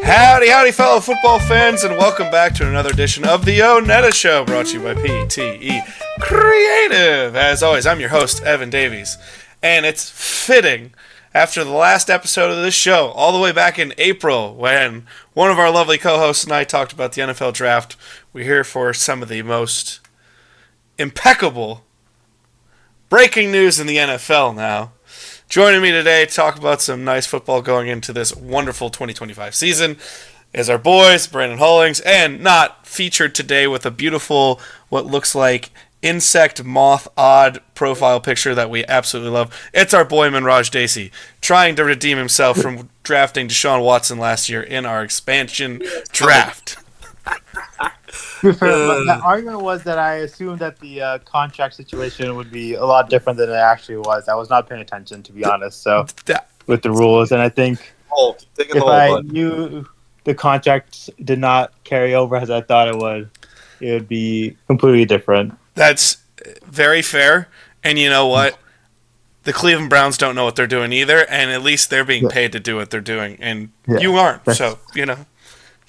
Howdy, howdy, fellow football fans, and welcome back to another edition of the ONETA Show, brought to you by PTE Creative. As always, I'm your host, Evan Davies, and it's fitting after the last episode of this show, all the way back in April, when one of our lovely co-hosts and I talked about the NFL Draft. We're here for some of the most impeccable breaking news in the NFL now. Joining me today to talk about some nice football going into this wonderful 2025 season is our boys, Brandon Hollings, and not featured today with a beautiful, what looks like insect moth odd profile picture that we absolutely love. It's our boy Minraj Dacey, trying to redeem himself from drafting Deshaun Watson last year in our expansion draft. The argument was that I assumed that the contract situation would be a lot different than it actually was. I was not paying attention, to be honest. So with the rules, and I think if I knew the contract did not carry over as I thought it would be completely different. That's very fair. And you know what? The Cleveland Browns don't know what they're doing either, and at least they're being paid to do what they're doing, and you aren't. So,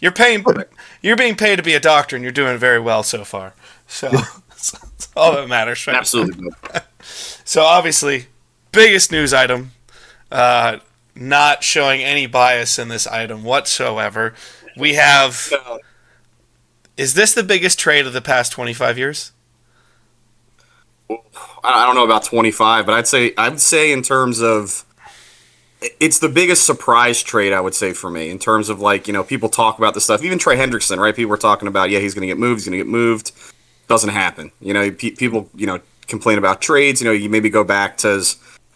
you're being paid to be a doctor, and you're doing very well so far. So that's all that matters, right? Absolutely. So obviously, biggest news item, not showing any bias in this item whatsoever. We have. Is this the biggest trade of the past 25 years? I don't know about 25, but I'd say in terms of, it's the biggest surprise trade, I would say, for me, in terms of, like, people talk about this stuff. Even Trey Hendrickson, right? People were talking about, he's going to get moved. Doesn't happen. People, complain about trades. You maybe go back to,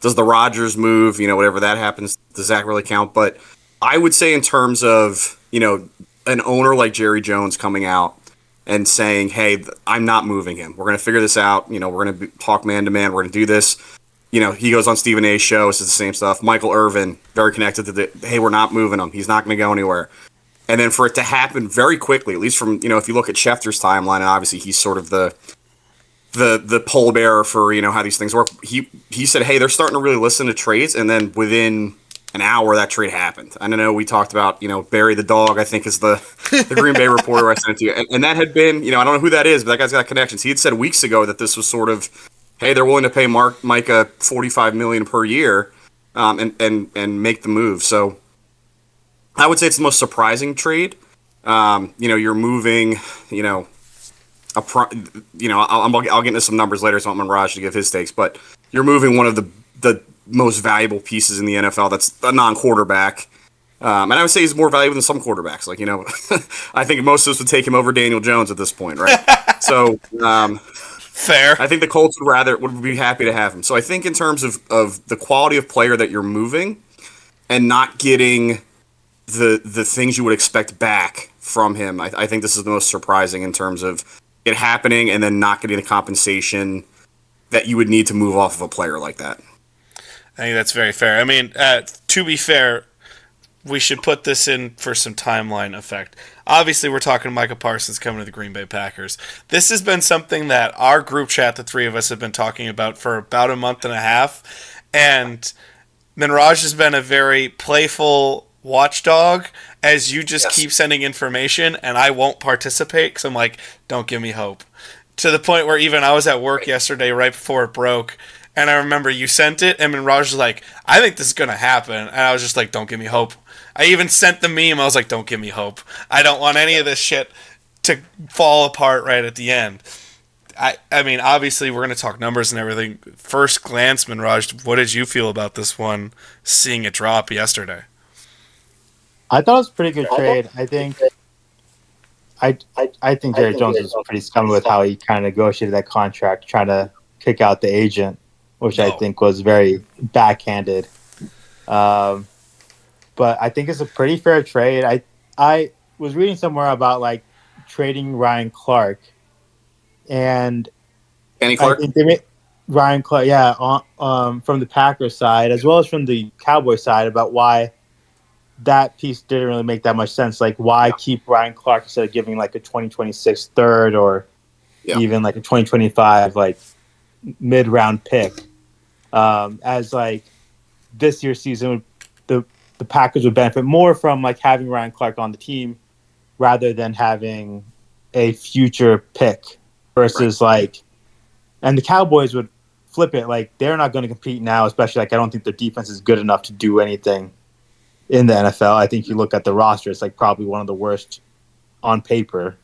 does the Rodgers move? Whatever that happens, does that really count? But I would say in terms of, an owner like Jerry Jones coming out and saying, hey, I'm not moving him. We're going to figure this out. We're going to talk man-to-man. We're going to do this. He goes on Stephen A's show. It's the same stuff. Michael Irvin, very connected to hey, we're not moving him. He's not going to go anywhere. And then for it to happen very quickly, at least from, if you look at Schefter's timeline, and obviously he's sort of the pole bearer for, how these things work. He said, hey, they're starting to really listen to trades. And then within an hour, that trade happened. I know we talked about, Barry the dog, I think is the Green Bay reporter I sent it to you. And that had been, I don't know who that is, but that guy's got connections. He had said weeks ago that this was sort of, hey, they're willing to pay Micah $45 million per year and make the move. So I would say it's the most surprising trade. You're moving, I'll get into some numbers later, so I want Minraj to give his takes, but you're moving one of the most valuable pieces in the NFL that's a non-quarterback. And I would say he's more valuable than some quarterbacks. Like, I think most of us would take him over Daniel Jones at this point, right? So, fair. I think the Colts would be happy to have him. So I think in terms of the quality of player that you're moving and not getting the things you would expect back from him, I think this is the most surprising in terms of it happening and then not getting the compensation that you would need to move off of a player like that. I think that's very fair. I mean, to be fair, we should put this in for some timeline effect. Obviously, we're talking Micah Parsons coming to the Green Bay Packers. This has been something that our group chat, the three of us, have been talking about for about a month and a half. And Minraj has been a very playful watchdog as you just keep sending information, and I won't participate because I'm like, don't give me hope. To the point where even I was at work yesterday right before it broke, and I remember you sent it, and Minraj was like, I think this is going to happen. And I was just like, don't give me hope. I even sent the meme. I was like, don't give me hope. I don't want any of this shit to fall apart right at the end. I mean, obviously, we're going to talk numbers and everything. First glance, Minraj, what did you feel about this one, seeing it drop yesterday? I thought it was a pretty good trade. I think Jerry Jones was pretty scummy with how he kind of negotiated that contract, trying to kick out the agent, which I think was very backhanded. But I think it's a pretty fair trade. I was reading somewhere about like trading Ryan Clark, and Kenny Clark? I think they made Ryan Clark, from the Packers side as well as from the Cowboys side, about why that piece didn't really make that much sense. Like, why keep Ryan Clark instead of giving like a 2026 third or even like a 2025 like mid-round pick? As like this year's season, the the Packers would benefit more from like having Ryan Clark on the team rather than having a future pick versus like, and the Cowboys would flip it. Like they're not going to compete now, especially like I don't think their defense is good enough to do anything in the NFL. I think you look at the roster, it's like probably one of the worst on paper.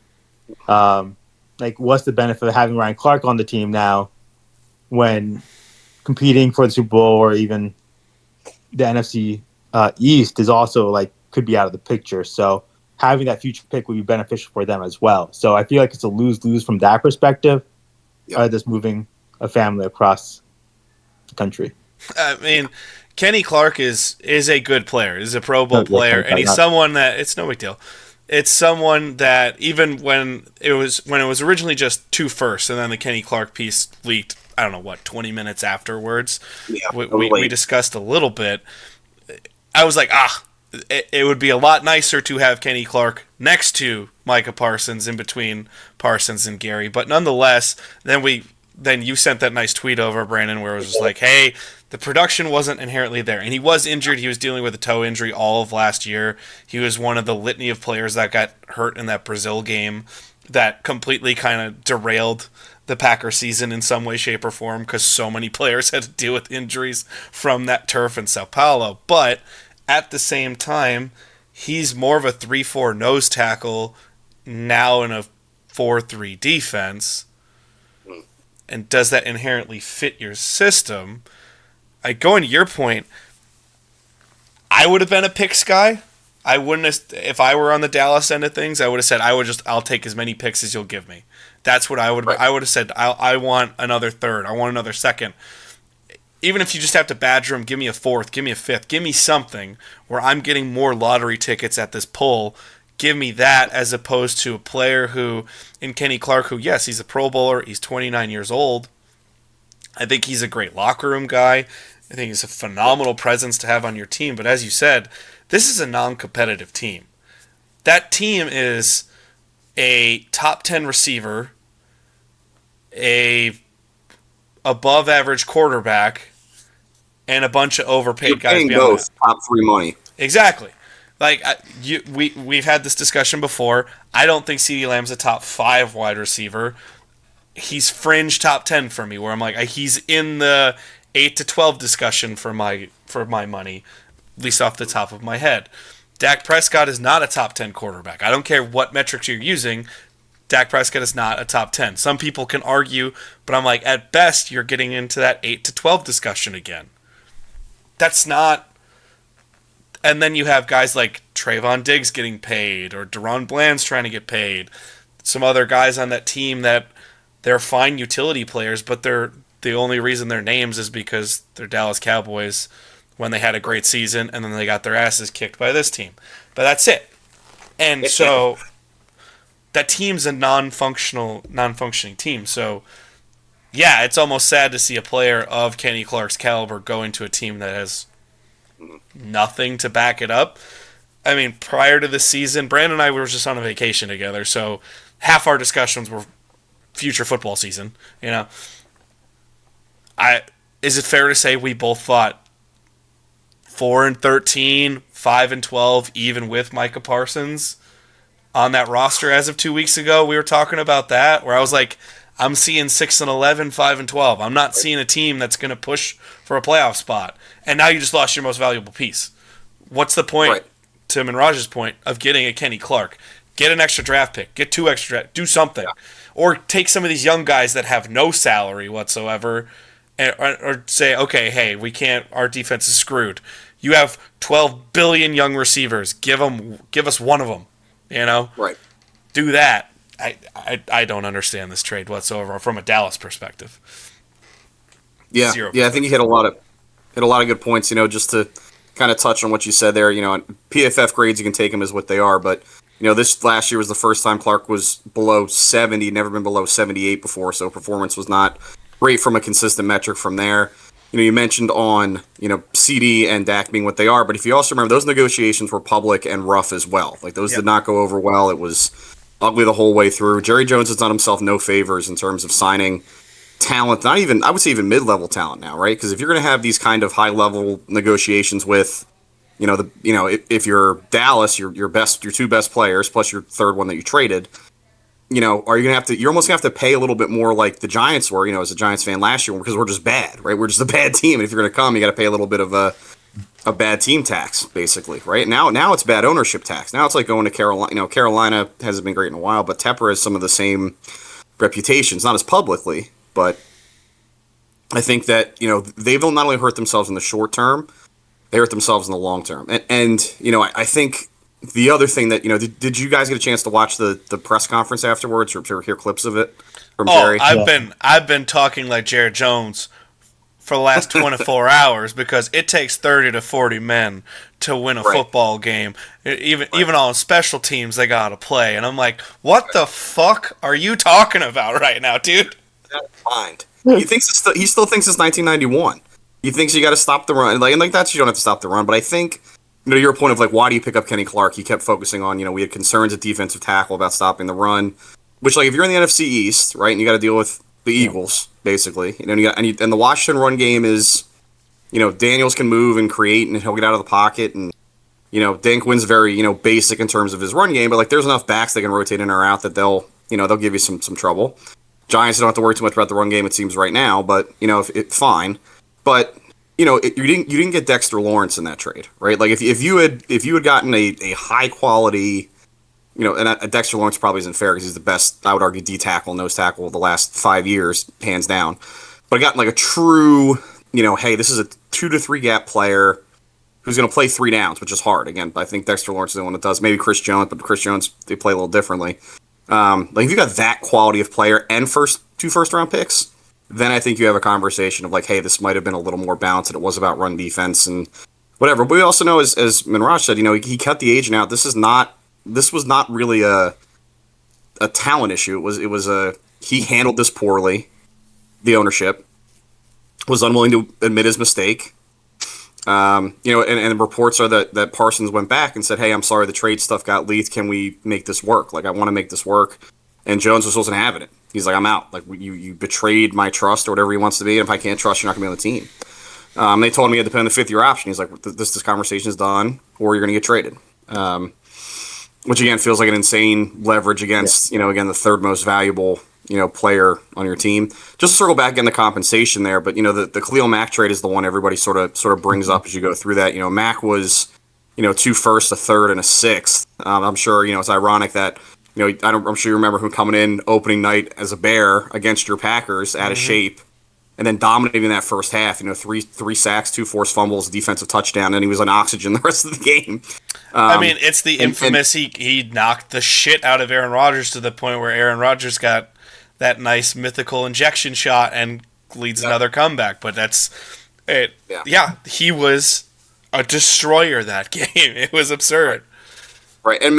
Like what's the benefit of having Ryan Clark on the team now when competing for the Super Bowl or even the NFC East is also like could be out of the picture. So having that future pick would be beneficial for them as well. So I feel like it's a lose-lose from that perspective. Just moving a family across the country. I mean, Kenny Clark is a good player. He's a Pro Bowl player, and he's someone that it's no big deal. It's someone that even when it was originally just 2 firsts, and then the Kenny Clark piece leaked, I don't know what, 20 minutes afterwards. Yeah, we discussed a little bit. I was like, it would be a lot nicer to have Kenny Clark next to Micah Parsons, in between Parsons and Gary. But nonetheless, then you sent that nice tweet over, Brandon, where it was just like, hey, the production wasn't inherently there. And he was injured. He was dealing with a toe injury all of last year. He was one of the litany of players that got hurt in that Brazil game that completely kind of derailed the Packers season in some way, shape, or form because so many players had to deal with injuries from that turf in Sao Paulo. But at the same time, he's more of a 3-4 nose tackle now in a 4-3 defense. And does that inherently fit your system? Going to your point, I would have been a picks guy. I wouldn't have, if I were on the Dallas end of things, I would have said I'll take as many picks as you'll give me. That's what I would have. I would have said I want another third. I want another second. Even if you just have to badger him, give me a fourth, give me a fifth, give me something where I'm getting more lottery tickets at this poll. Give me that as opposed to a player who, in Kenny Clark, who, yes, he's a Pro Bowler, he's 29 years old. I think he's a great locker room guy. I think he's a phenomenal presence to have on your team. But as you said, this is a non-competitive team. That team is a top 10 receiver, a above-average quarterback, and a bunch of overpaid guys beyond both that. Top 3 money. Exactly. Like we've had this discussion before. I don't think CeeDee Lamb's a top 5 wide receiver. He's fringe top 10 for me, where I'm like he's in the 8 to 12 discussion for my money, at least off the top of my head. Dak Prescott is not a top 10 quarterback. I don't care what metrics you're using. Dak Prescott is not a top 10. Some people can argue, but I'm like, at best, you're getting into that 8 to 12 discussion again. That's not... And then you have guys like Trayvon Diggs getting paid, or Deron Bland's trying to get paid. Some other guys on that team that they're fine utility players, but the only reason they're names is because they're Dallas Cowboys when they had a great season, and then they got their asses kicked by this team. But that's it. And so that team's a non-functioning team. So, yeah, it's almost sad to see a player of Kenny Clark's caliber go into a team that has nothing to back it up. I mean, prior to the season, Brandon and I were just on a vacation together, so half our discussions were future football season. You know, is it fair to say we both thought 4-13, 5-12, even with Micah Parsons on that roster as of 2 weeks ago? We were talking about that, where I was like, I'm seeing 6-11, 5-12. I'm not seeing a team that's going to push for a playoff spot. And now you just lost your most valuable piece. What's the point, right, to Minraj's point, of getting a Kenny Clark? Get an extra draft pick. Get 2 extra do something. Yeah. Or take some of these young guys that have no salary whatsoever or say, okay, hey, we can't, our defense is screwed. You have 12 billion young receivers. Give us one of them, you know? Right. Do that. I don't understand this trade whatsoever from a Dallas perspective. Yeah. Yeah, I think you hit a lot of good points, you know, just to kind of touch on what you said there, you know, PFF grades, you can take them as what they are, but you know, this last year was the first time Clark was below 70, never been below 78 before, so performance was not great from a consistent metric from there. You know, you mentioned on, you know, CD and Dak being what they are, but if you also remember, those negotiations were public and rough as well. Like, those did not go over well. It was ugly the whole way through. Jerry Jones has done himself no favors in terms of signing talent, not even, I would say even mid-level talent now, right? Because if you're going to have these kind of high-level negotiations with if you're Dallas, your two best players plus your third one that you traded, are you gonna have to? You're almost gonna have to pay a little bit more, like the Giants were. As a Giants fan last year, because we're just bad, right? We're just a bad team. And if you're gonna come, you got to pay a little bit of a bad team tax, basically, right? Now it's bad ownership tax. Now it's like going to Carolina. Carolina hasn't been great in a while, but Tepper has some of the same reputations, not as publicly, but I think that they've not only hurt themselves in the short term, they hurt themselves in the long term. And I think the other thing that did you guys get a chance to watch the press conference afterwards, or hear clips of it from Jerry? I've been talking like Jared Jones for the last 24 hours, because it takes 30 to 40 men to win a football game. Even on special teams, they gotta play. And I'm like, what the fuck are you talking about right now, dude? Mind. He still thinks it's 1991. He thinks you got to stop the run. Like that's, you don't have to stop the run. But I think, to your point of like, why do you pick up Kenny Clark? He kept focusing on, we had concerns at defensive tackle about stopping the run. Which, like, if you're in the NFC East, right, and you got to deal with the Eagles, basically, and the Washington run game is, Daniels can move and create, and he'll get out of the pocket, and Dankwin's very basic in terms of his run game, but like there's enough backs they can rotate in or out that they'll give you some trouble. Giants don't have to worry too much about the run game, it seems, right now, but fine. But you didn't get Dexter Lawrence in that trade, right? Like if you had gotten a high quality, and Dexter Lawrence probably isn't fair because he's the best, I would argue, D tackle, nose tackle of the last 5 years, hands down. But I got like a true, hey, this is a 2 to 3 gap player who's going to play 3 downs, which is hard. Again, I think Dexter Lawrence is the one that does. Maybe Chris Jones, but Chris Jones, they play a little differently. Like if you got that quality of player and two first round picks, then I think you have a conversation of like, hey, this might have been a little more balanced than it was about run defense and whatever. But we also know, as Minraj said, he cut the agent out. This was not really a talent issue. It was he handled this poorly. The ownership was unwilling to admit his mistake. And reports are that Parsons went back and said, hey, I'm sorry, the trade stuff got leaked. Can we make this work? Like, I want to make this work. And Jones wasn't having it. He's like, I'm out. Like, you betrayed my trust, or whatever he wants to be. And if I can't trust, you're not going to be on the team. They told him he had to put in the 5th-year option. He's like, this conversation is done, or you're going to get traded. Which, again, feels like an insane leverage against, again, the third most valuable, player on your team. Just to circle back in the compensation there, but, the Khalil Mack trade is the one everybody sort of brings up as you go through that. Mack was, 2 firsts, a third, and a 6th. I'm sure, it's ironic that, I'm sure you remember him coming in opening night as a Bear against your Packers out of shape, and then dominating that first half. 3 sacks, 2 forced fumbles, defensive touchdown, and he was on oxygen the rest of the game. It's the infamous he knocked the shit out of Aaron Rodgers to the point where Aaron Rodgers got that nice mythical injection shot and leads another comeback. But that's it. Yeah, he was a destroyer that game. It was absurd. Right, and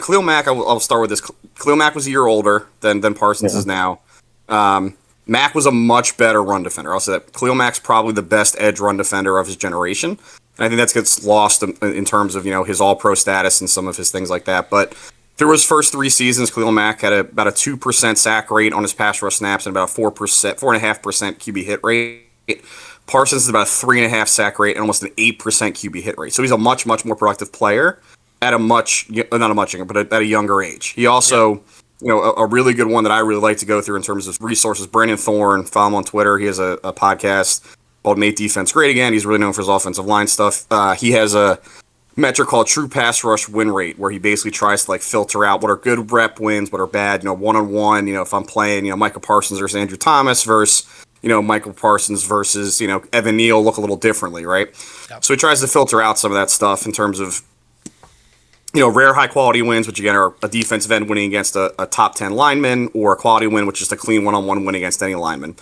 Khalil Mack, I'll start with this. Khalil Mack was a year older than Parsons is now. Mack was a much better run defender. I'll say that. Khalil Mack's probably the best edge run defender of his generation. And I think that gets lost in terms of, his all-pro status and some of his things like that. But through his first 3 seasons, Khalil Mack had about a 2% sack rate on his pass rush snaps and about a 4.5% QB hit rate. Parsons is about a 3.5 sack rate and almost an 8% QB hit rate. So he's a much, much more productive player at a younger age. He also, a really good one that I really like to go through in terms of resources. Brandon Thorne, follow him on Twitter. He has a podcast called Make Defense Great Again. He's really known for his offensive line stuff. He has a metric called True Pass Rush Win Rate, where he basically tries to filter out what are good rep wins, what are bad, one-on-one, if I'm playing, Micah Parsons versus Andrew Thomas versus, Michael Parsons versus, Evan Neal look a little differently, right? Yep. So he tries to filter out some of that stuff in terms of, rare high-quality wins, which, again, are a defensive end winning against a top 10 lineman, or a quality win, which is a clean one-on-one win against any lineman.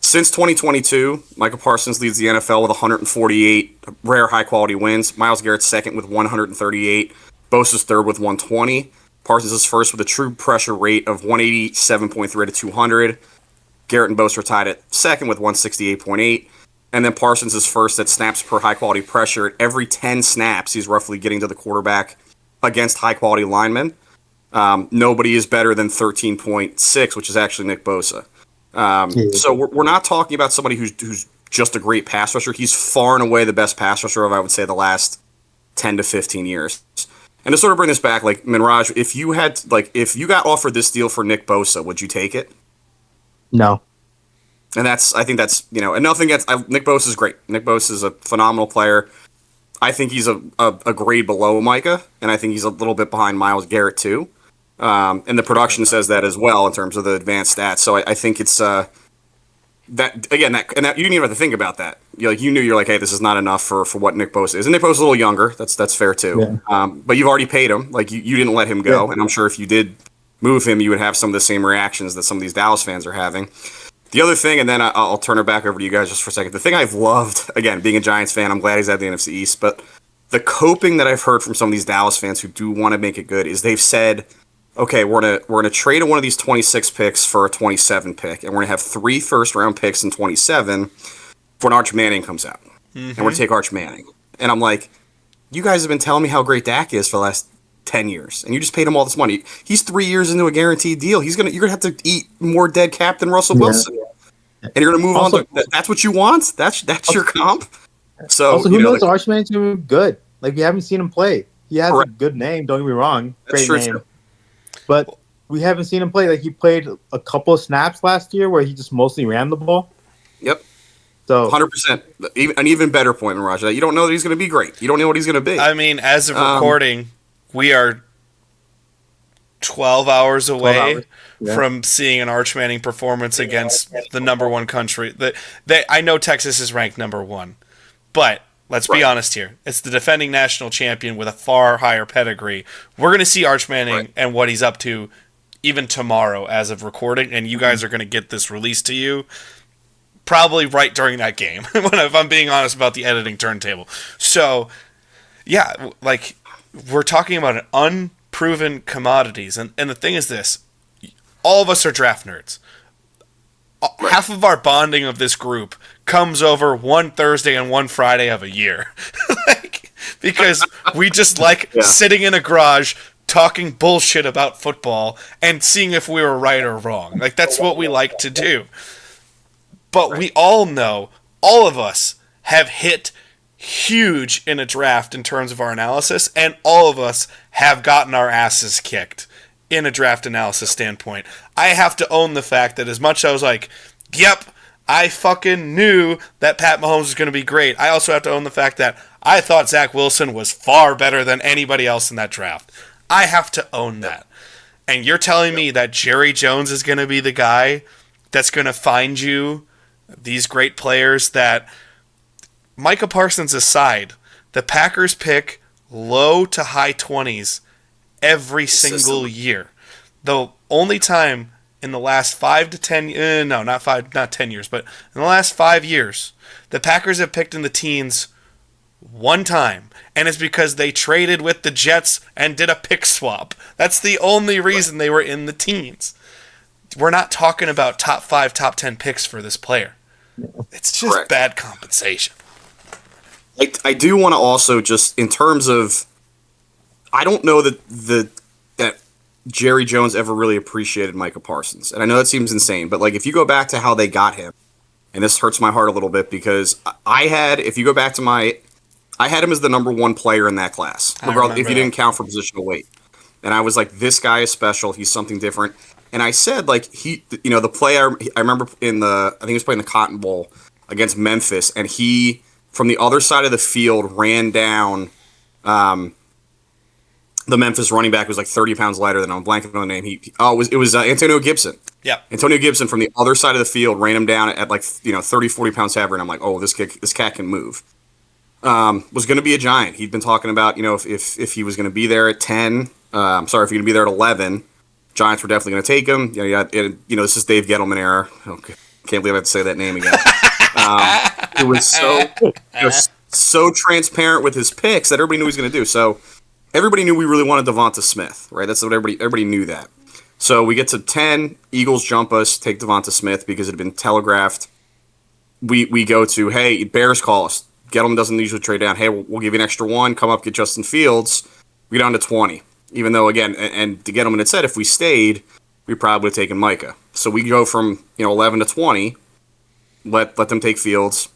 Since 2022, Micah Parsons leads the NFL with 148 rare high-quality wins. Myles Garrett's second with 138. Bosa's third with 120. Parsons is first with a true pressure rate of 187.3 to 200. Garrett and Bosa are tied at second with 168.8. And then Parsons is first at snaps per high-quality pressure. At every 10 snaps, he's roughly getting to the quarterback against high-quality linemen. Nobody is better than 13.6, which is actually Nick Bosa. So we're not talking about somebody who's just a great pass rusher. He's far and away the best pass rusher of, I would say, the last 10 to 15 years. And to sort of bring this back, like Minraj, if you got offered this deal for Nick Bosa, would you take it? No. And I think that's, and nothing against, Nick Bosa is great. Nick Bosa is a phenomenal player. I think he's a grade below Micah, and I think he's a little bit behind Myles Garrett too. And the production says that as well in terms of the advanced stats. So I think it's that you didn't even have to think about that. You're like, hey, this is not enough for what Nick Bosa is. And Nick Bosa's a little younger. That's fair too. Yeah. But you've already paid him. Like you didn't let him go, and I'm sure if you did move him, you would have some of the same reactions that some of these Dallas fans are having. The other thing, and then I'll turn it back over to you guys just for a second. The thing I've loved, again, being a Giants fan, I'm glad he's at the NFC East, but the coping that I've heard from some of these Dallas fans who do want to make it good is they've said, okay, we're gonna trade one of these 26 picks for a 27 pick, and we're gonna have 3 first-round picks in 27 when Arch Manning comes out, and we're gonna take Arch Manning. And I'm like, you guys have been telling me how great Dak is for the last 10 years, and you just paid him all this money. He's 3 years into a guaranteed deal. You're gonna have to eat more dead cap than Russell Wilson. And you're gonna move on to that's what you want? That's your comp? So also, who knows? Arch Manning's gonna be good. Like, we haven't seen him play. He has a good name, don't get me wrong. Great name. True. But we haven't seen him play. Like, he played a couple of snaps last year where he just mostly ran the ball. Yep. So 100%. An even better point, Mirage. You don't know that he's going to be great. You don't know what he's going to be. I mean, as of recording, we are 12 hours away from seeing an Arch Manning performance against the number one country. I know Texas is ranked number 1, but let's be honest here. It's the defending national champion with a far higher pedigree. We're going to see Arch Manning and what he's up to even tomorrow as of recording, and you guys are going to get this released to you probably right during that game, if I'm being honest about the editing turntable. So, yeah, like, we're talking about an unproven commodities, and the thing is this. All of us are draft nerds. Half of our bonding of this group comes over one Thursday and one Friday of a year. Because we just like sitting in a garage talking bullshit about football and seeing if we were right or wrong. Like, that's what we like to do. But we all know, all of us have hit huge in a draft in terms of our analysis, and all of us have gotten our asses kicked in a draft analysis standpoint. I have to own the fact that as much as I was like, yep, I fucking knew that Pat Mahomes was going to be great, I also have to own the fact that I thought Zach Wilson was far better than anybody else in that draft. I have to own that. And you're telling me that Jerry Jones is going to be the guy that's going to find you these great players that, Micah Parsons aside, the Packers pick low to high 20s every single year. The only time in the last 5 to 10 not 10 years, but in the last 5 years, the Packers have picked in the teens one time, and it's because they traded with the Jets and did a pick swap. That's the only reason they were in the teens. We're not talking about top 5, top 10 picks for this player. It's just bad compensation. I do want to also just, in terms of, I don't know that Jerry Jones ever really appreciated Micah Parsons. And I know that seems insane, but like, if you go back to how they got him, and this hurts my heart a little bit because I had him as the number 1 player in that class, regardless if you didn't count for positional weight. And I was like, this guy is special. He's something different. And I said, like, the player, I remember I think he was playing the Cotton Bowl against Memphis, and he, from the other side of the field, ran down the Memphis running back who was like 30 pounds lighter than him. I'm blanking on the name. It was Antonio Gibson. Yeah. Antonio Gibson from the other side of the field ran him down at like 30, 40 pounds heavier, and I'm like, oh, this cat can move. Was going to be a giant. He'd been talking about, if he was going to be there at 10, if he was going to be there at 11, Giants were definitely going to take him. This is Dave Gettleman era. Okay. Can't believe I have to say that name again. It was so transparent with his picks that everybody knew he was going to do. So everybody knew we really wanted Devonta Smith, right? That's what everybody knew that. So we get to 10, Eagles jump us, take Devonta Smith because it had been telegraphed. We go to, hey, Bears call us. Gettleman doesn't usually trade down. Hey, we'll give you an extra 1. Come up, get Justin Fields. We get down to 20. Even though, again, and the Gettleman had said if we stayed, we probably would have taken Micah. So we go from 11 to 20, let them take Fields.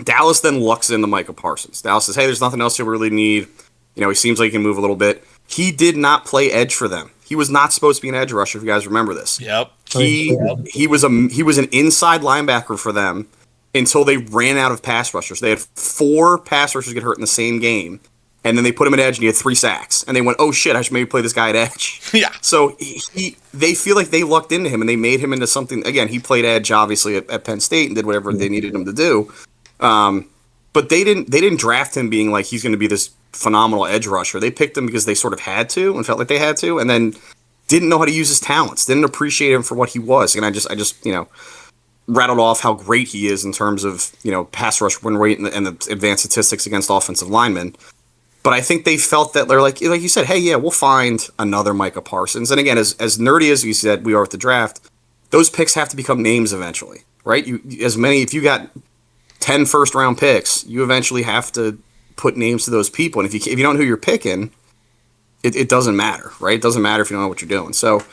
Dallas then lucks into Micah Parsons. Dallas says, hey, there's nothing else you really need. He seems like he can move a little bit. He did not play edge for them. He was not supposed to be an edge rusher, if you guys remember this. Yep. He was an inside linebacker for them until they ran out of pass rushers. They had 4 pass rushers get hurt in the same game, and then they put him at edge and he had 3 sacks. And they went, oh shit, I should maybe play this guy at edge. Yeah. So they feel like they lucked into him and they made him into something. Again, he played edge obviously at Penn State and did whatever they needed him to do. But they didn't draft him being like he's going to be this phenomenal edge rusher. They picked him because they sort of had to and felt like they had to, and then didn't know how to use his talents. Didn't appreciate him for what he was. And I just rattled off how great he is in terms of pass rush win rate and the advanced statistics against offensive linemen. But I think they felt that they're like you said, hey, yeah, we'll find another Micah Parsons. And again, as nerdy as you said we are at the draft, those picks have to become names eventually, right? If you got 10 first-round picks, you eventually have to put names to those people. And if you don't know who you're picking, it doesn't matter, right? It doesn't matter if you don't know what you're doing. So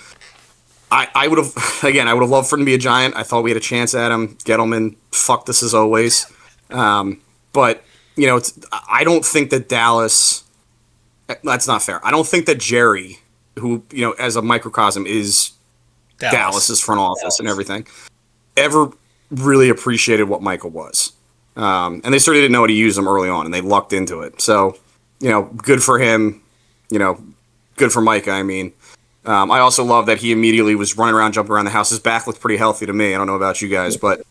I would have loved for him to be a Giant. I thought we had a chance at him. Gettleman fucked us as always. But, I don't think that Dallas – that's not fair. I don't think that Jerry, who, as a microcosm is Dallas's front office and everything, ever really appreciated what Michael was. And they certainly didn't know how to use him early on, and they lucked into it. So, good for him. Good for Micah, I mean. I also love that he immediately was running around, jumping around the house. His back looked pretty healthy to me. I don't know about you guys, but,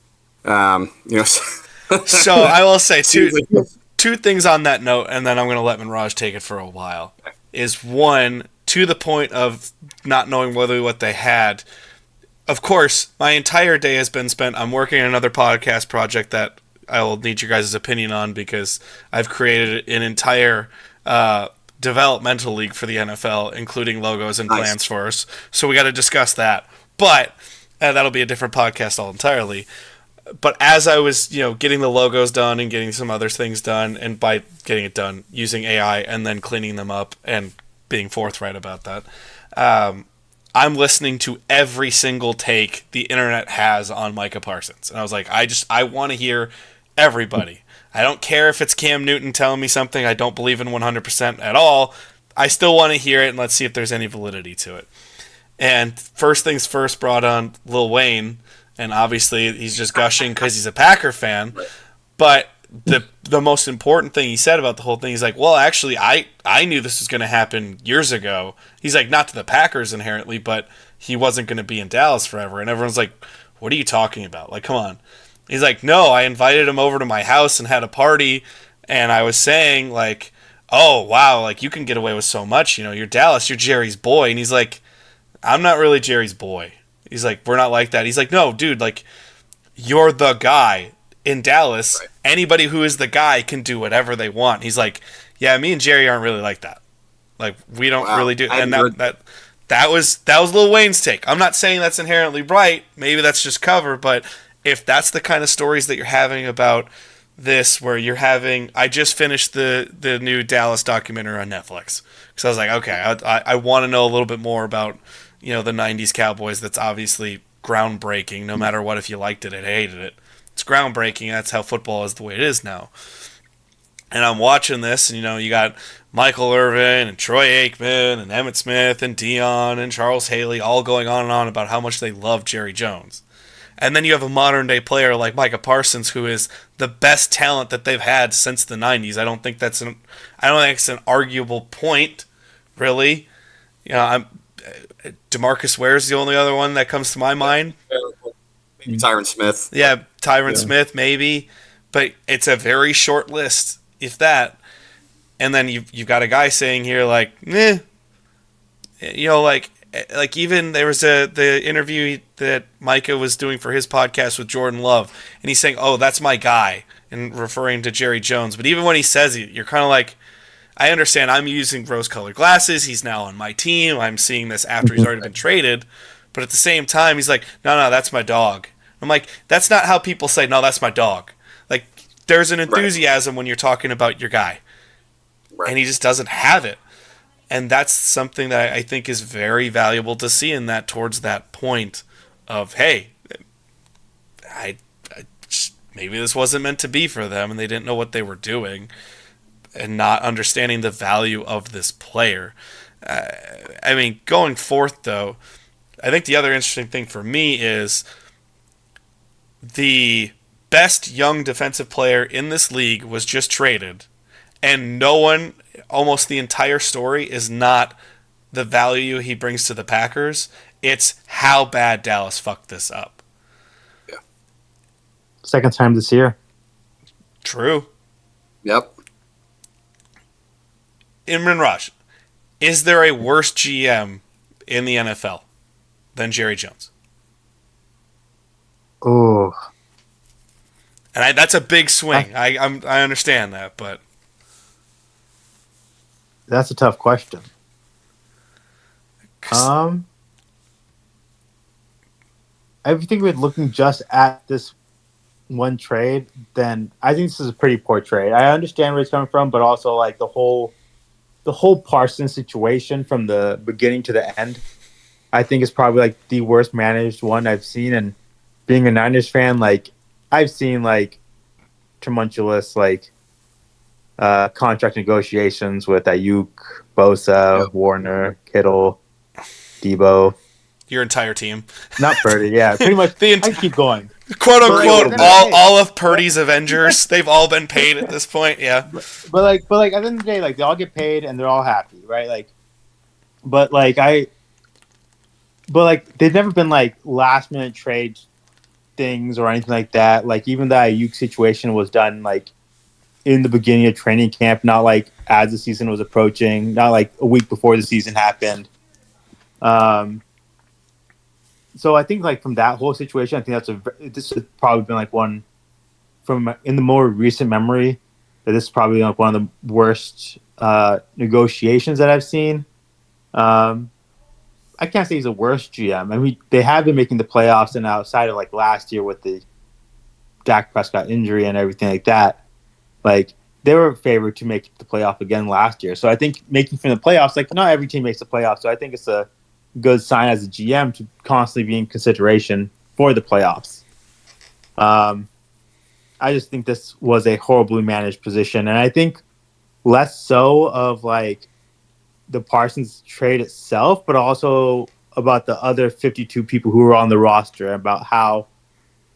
So I will say two things on that note, and then I'm going to let Minraj take it for a while. Is one, to the point of not knowing whether what they had. Of course, my entire day has been spent. I'm working on another podcast project that I will need your guys' opinion on because I've created an entire developmental league for the NFL, including logos and plans for us. So we got to discuss that. But that'll be a different podcast all entirely. But as I was, getting the logos done and getting some other things done, and by getting it done using AI and then cleaning them up and being forthright about that, I'm listening to every single take the internet has on Micah Parsons. And I was like, I want to hear everybody. I don't care if it's Cam Newton telling me something I don't believe in 100% at all. I still want to hear it, and let's see if there's any validity to it. And first things first, brought on Lil Wayne, and obviously he's just gushing because he's a Packer fan. But the most important thing he said about the whole thing, he's like, well, actually, I knew this was going to happen years ago. He's like, not to the Packers inherently, but he wasn't going to be in Dallas forever. And everyone's like, what are you talking about? Like, come on. He's like, no, I invited him over to my house and had a party, and I was saying, like, oh, wow, like, you can get away with so much. You're Dallas, you're Jerry's boy. And he's like, I'm not really Jerry's boy. He's like, we're not like that. He's like, no, dude, like, you're the guy in Dallas. Right. Anybody who is the guy can do whatever they want. He's like, yeah, me and Jerry aren't really like that. Like, we don't really do. And that was Lil Wayne's take. I'm not saying that's inherently right. Maybe that's just cover, but if that's the kind of stories that you're having about this, where you're having, I just finished the new Dallas documentary on Netflix, because I was like, okay, I want to know a little bit more about the 90s Cowboys. That's obviously groundbreaking, no matter what, if you liked it or hated it. It's groundbreaking. That's how football is the way it is now. And I'm watching this, and you got Michael Irvin and Troy Aikman and Emmitt Smith and Dion and Charles Haley all going on and on about how much they love Jerry Jones. And then you have a modern-day player like Micah Parsons, who is the best talent that they've had since the 90s. I don't think it's an arguable point, really. DeMarcus Ware's the only other one that comes to my mind. Maybe Tyron Smith. Yeah, Tyron Smith, maybe. But it's a very short list, if that. And then you've got a guy saying here, like, like even there was the interview that Micah was doing for his podcast with Jordan Love, and he's saying, oh, that's my guy, and referring to Jerry Jones. But even when he says it, you're kind of like, I understand I'm using rose-colored glasses. He's now on my team. I'm seeing this after he's already been traded. But at the same time, he's like, no, that's my dog. I'm like, that's not how people say, no, that's my dog. Like, there's an enthusiasm when you're talking about your guy. Right. And he just doesn't have it. And that's something that I think is very valuable to see towards that point of, hey, maybe this wasn't meant to be for them and they didn't know what they were doing and not understanding the value of this player. I mean, going forth, though, I think the other interesting thing for me is the best young defensive player in this league was just traded, and no one, almost the entire story, is not the value he brings to the Packers. It's how bad Dallas fucked this up. Yeah. Second time this year. True. Yep. Imran Raj, is there a worse GM in the NFL than Jerry Jones? Oh. And that's a big swing. I understand that, but that's a tough question. I think we're looking just at this one trade, then I think this is a pretty poor trade. I understand where it's coming from, but also like the whole Parsons situation from the beginning to the end, I think is probably like the worst managed one I've seen. And being a Niners fan, like I've seen like tumultuous like contract negotiations with Ayuk, Bosa, Warner, Kittle, Debo. Your entire team. Not Purdy, yeah. Pretty much I keep going. Quote unquote, all of Purdy's Avengers, they've all been paid at this point, yeah. But at the end of the day, like they all get paid and they're all happy, right? Like but they've never been like last minute trade things or anything like that. Like even the Ayuk situation was done like in the beginning of training camp, not like as the season was approaching, not like a week before the season happened. So I think like from that whole situation, I think this has probably been like one from in the more recent memory that this is probably like one of the worst negotiations that I've seen. I can't say he's the worst GM. I mean, they have been making the playoffs, and outside of like last year with the Dak Prescott injury and everything like that, like they were favored to make the playoff again last year. So I think making from the playoffs, like not every team makes the playoffs. So I think it's a good sign as a GM to constantly be in consideration for the playoffs. I just think this was a horribly managed position, and I think less so of like the Parsons trade itself, but also about the other 52 people who are on the roster, about how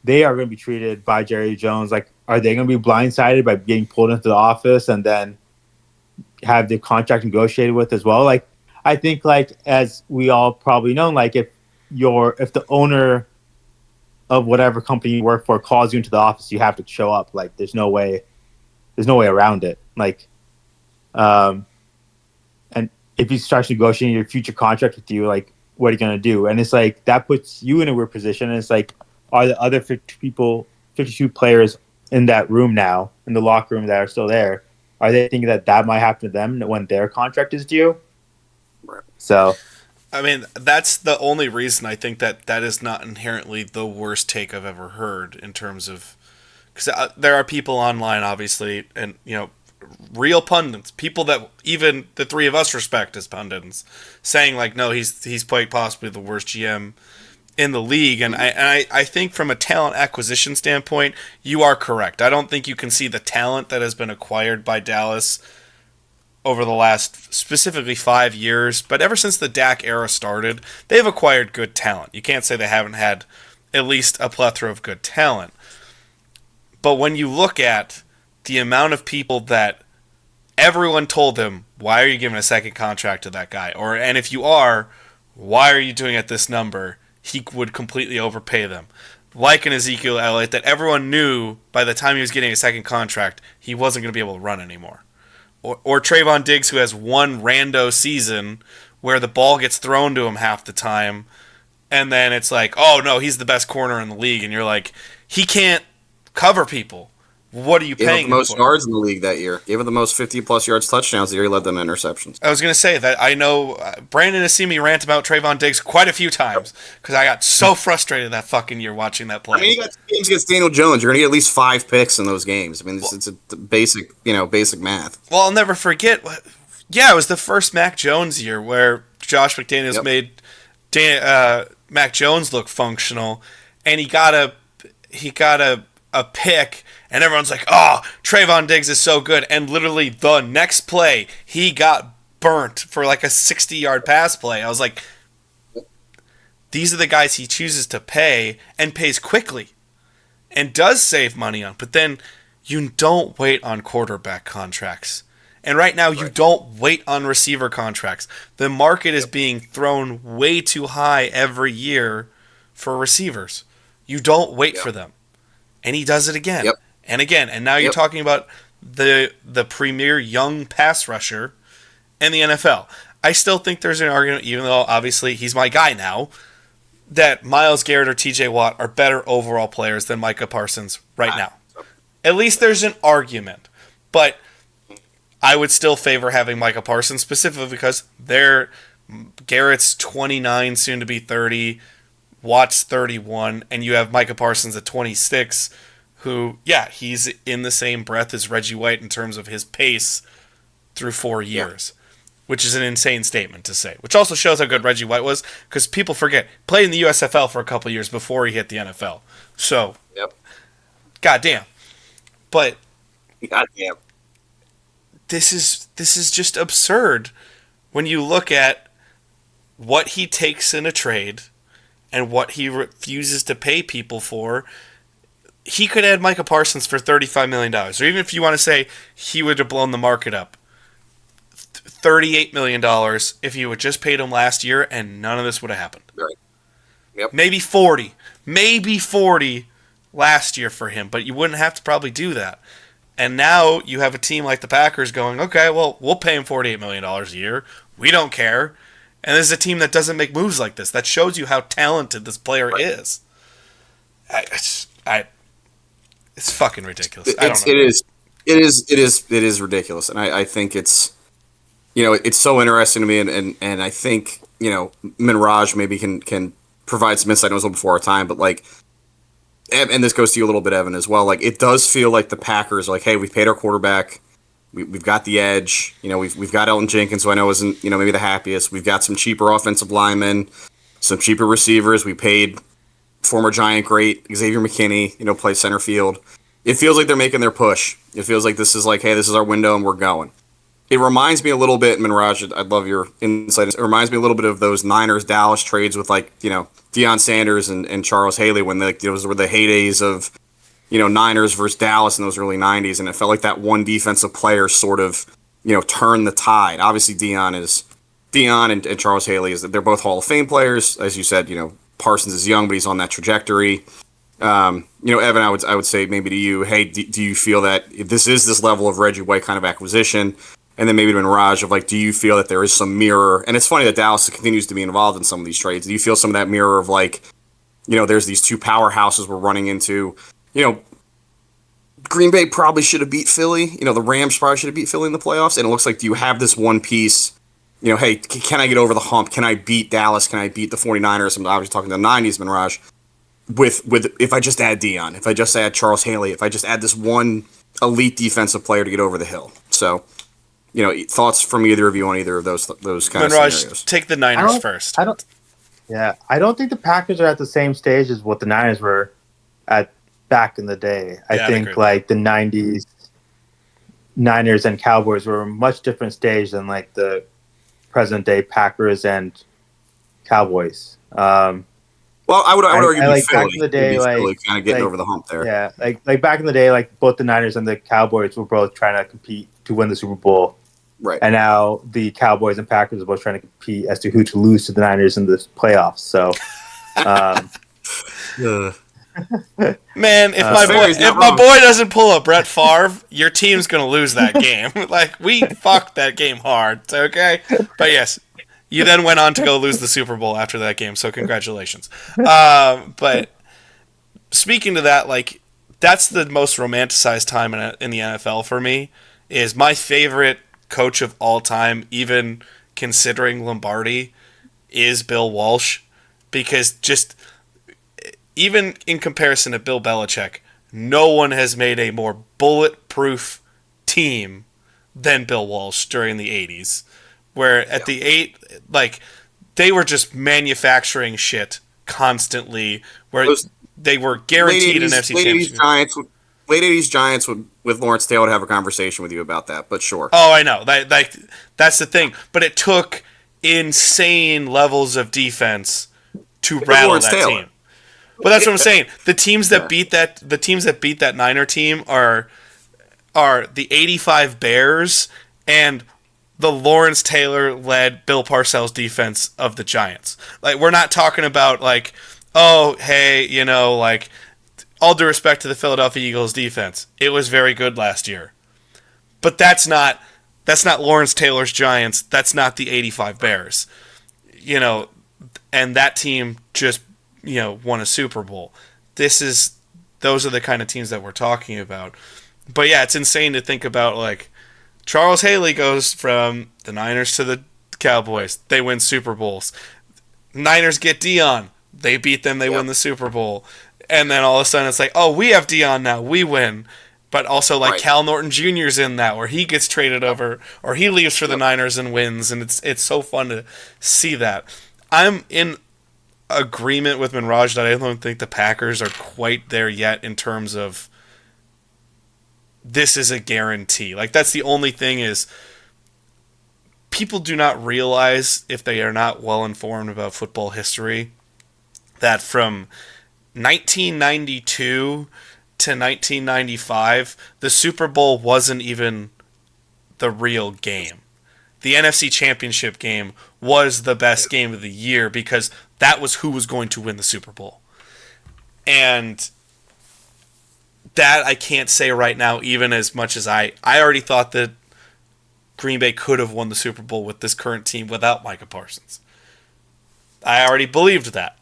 they are going to be treated by Jerry Jones. Like, are they going to be blindsided by getting pulled into the office and then have the contract negotiated with as well? Like, I think, like, as we all probably know, like, if the owner of whatever company you work for calls you into the office, you have to show up. Like, there's no way around it. Like, and if he starts negotiating your future contract with you, like, what are you going to do? And it's like, that puts you in a weird position. And it's like, are the other 52 players in that room now, in the locker room that are still there, are they thinking that might happen to them when their contract is due? So, I mean, that's the only reason I think that is not inherently the worst take I've ever heard in terms of, because there are people online, obviously, and real pundits, people that even the three of us respect as pundits, saying like, no, he's quite possibly the worst GM in the league, and I think from a talent acquisition standpoint, you are correct. I don't think you can see the talent that has been acquired by Dallas over the last specifically 5 years, but ever since the Dak era started, they've acquired good talent. You can't say they haven't had at least a plethora of good talent. But when you look at the amount of people that everyone told him, why are you giving a second contract to that guy? And if you are, why are you doing it at this number? He would completely overpay them. Like an Ezekiel Elliott, that everyone knew by the time he was getting a second contract, he wasn't going to be able to run anymore. Or Trayvon Diggs, who has one rando season where the ball gets thrown to him half the time, and then it's like, oh no, he's the best corner in the league, and you're like, he can't cover people. What are you paying him for? Gave him the most yards in the league that year. Gave him the most 50-plus yards touchdowns the year he led them in interceptions. I was going to say that I know Brandon has seen me rant about Trayvon Diggs quite a few times because I got so frustrated that fucking year watching that play. I mean, you got games against Daniel Jones. You're going to get at least 5 picks in those games. I mean, it's a basic math. Well, I'll never forget. Yeah, it was the first Mac Jones year where Josh McDaniels made Mac Jones look functional, and he got a a pick, and everyone's like, oh, Trayvon Diggs is so good. And literally the next play, he got burnt for like a 60-yard pass play. I was like, these are the guys he chooses to pay and pays quickly and does save money on. But then you don't wait on quarterback contracts. And right now you don't wait on receiver contracts. The market is being thrown way too high every year for receivers. You don't wait for them. And he does it again and again. And now you're talking about the premier young pass rusher in the NFL. I still think there's an argument, even though obviously he's my guy now, that Myles Garrett or TJ Watt are better overall players than Micah Parsons right now. At least there's an argument. But I would still favor having Micah Parsons specifically because Garrett's 29, soon to be 30, Watt's 31, and you have Micah Parsons at 26, who, he's in the same breath as Reggie White in terms of his pace through 4 years, which is an insane statement to say, which also shows how good Reggie White was, because people forget, played in the USFL for a couple years before he hit the NFL. So, goddamn. But goddamn. This is just absurd when you look at what he takes in a trade and what he refuses to pay people for. He could add Micah Parsons for $35 million. Or even if you want to say he would have blown the market up, $38 million if you had just paid him last year and none of this would have happened. Right. Yep. Maybe 40. Maybe 40 last year for him, but you wouldn't have to probably do that. And now you have a team like the Packers going, okay, well, we'll pay him $48 million a year. We don't care. And this is a team that doesn't make moves like this. That shows you how talented this player is. It's fucking ridiculous. It is ridiculous. And I think it's, it's so interesting to me. And I think, Minraj maybe can provide some insight. It was a little before our time, but like, and this goes to you a little bit, Evan, as well. Like, it does feel like the Packers are like, hey, we've paid our quarterback. We've got the edge. We've got Elton Jenkins, who I know isn't, maybe the happiest. We've got some cheaper offensive linemen, some cheaper receivers. We paid former Giant great Xavier McKinney, play center field. It feels like they're making their push. It feels like this is like, hey, this is our window and we're going. It reminds me a little bit, Minraj, I'd love your insight. It reminds me a little bit of those Niners-Dallas trades with, like, Deion Sanders and Charles Haley when those were the heydays of, Niners versus Dallas in those early 90s, and it felt like that one defensive player sort of, turned the tide. Obviously, Deion and Charles Haley, they're both Hall of Fame players. As you said, Parsons is young, but he's on that trajectory. Evan, I would say maybe to you, hey, do you feel that this is this level of Reggie White kind of acquisition? And then maybe to Mirage of, like, do you feel that there is some mirror? And it's funny that Dallas continues to be involved in some of these trades. Do you feel some of that mirror of, like, there's these two powerhouses we're running into? Green Bay probably should have beat Philly. The Rams probably should have beat Philly in the playoffs. And it looks like, do you have this one piece? Hey, can I get over the hump? Can I beat Dallas? Can I beat the 49ers? I'm obviously talking the 90s, Mirage. With if I just add Deion, if I just add Charles Haley, if I just add this one elite defensive player to get over the hill. So, thoughts from either of you on either of those kind of scenarios? Take the Niners first. I don't think the Packers are at the same stage as what the Niners were at back in the day. I think like the 90s Niners and Cowboys were a much different stage than like the present day Packers and Cowboys. Well, I would argue like Philly, back in the day, Philly kind of getting over the hump there. Yeah, like back in the day, like both the Niners and the Cowboys were both trying to compete to win the Super Bowl. Right. And now the Cowboys and Packers are both trying to compete as to who to lose to the Niners in the playoffs. So, man, if my boy doesn't pull a Brett Favre, your team's gonna lose that game. Like, we fucked that game hard, okay? But yes, you then went on to go lose the Super Bowl after that game, so congratulations. But speaking to that, like, that's the most romanticized time in the NFL for me. Is my favorite coach of all time, even considering Lombardi, is Bill Walsh, because just even in comparison to Bill Belichick, no one has made a more bulletproof team than Bill Walsh during the 80s, where at the they were just manufacturing shit constantly, where They were guaranteed an NFC championship. Late 80s Giants with Lawrence Taylor to have a conversation with you about that, but sure. Oh, I know. That's the thing. But it took insane levels of defense to rattle that team. But that's what I'm saying. The teams that beat that Niner team are the 85 Bears and the Lawrence Taylor led Bill Parcells defense of the Giants. Like, we're not talking about like, oh, hey, like, all due respect to the Philadelphia Eagles defense. It was very good last year. But that's not Lawrence Taylor's Giants. That's not the 85 Bears. And that team just, won a Super Bowl. Those are the kind of teams that we're talking about. But yeah, it's insane to think about, like, Charles Haley goes from the Niners to the Cowboys. They win Super Bowls. Niners get Dion. They beat them. They win the Super Bowl. And then all of a sudden it's like, oh, we have Dion now. We win. But also, like, Cal Norton Jr.'s in that, where he gets traded over, or he leaves for the Niners and wins, and it's so fun to see that. I'm in agreement with Minraj that I don't think the Packers are quite there yet in terms of this is a guarantee. Like, that's the only thing is people do not realize, if they are not well informed about football history, that from 1992 to 1995, the Super Bowl wasn't even the real game. The NFC Championship game was the best game of the year because that was who was going to win the Super Bowl. And that I can't say right now, even as much as I already thought that Green Bay could have won the Super Bowl with this current team without Micah Parsons. I already believed that.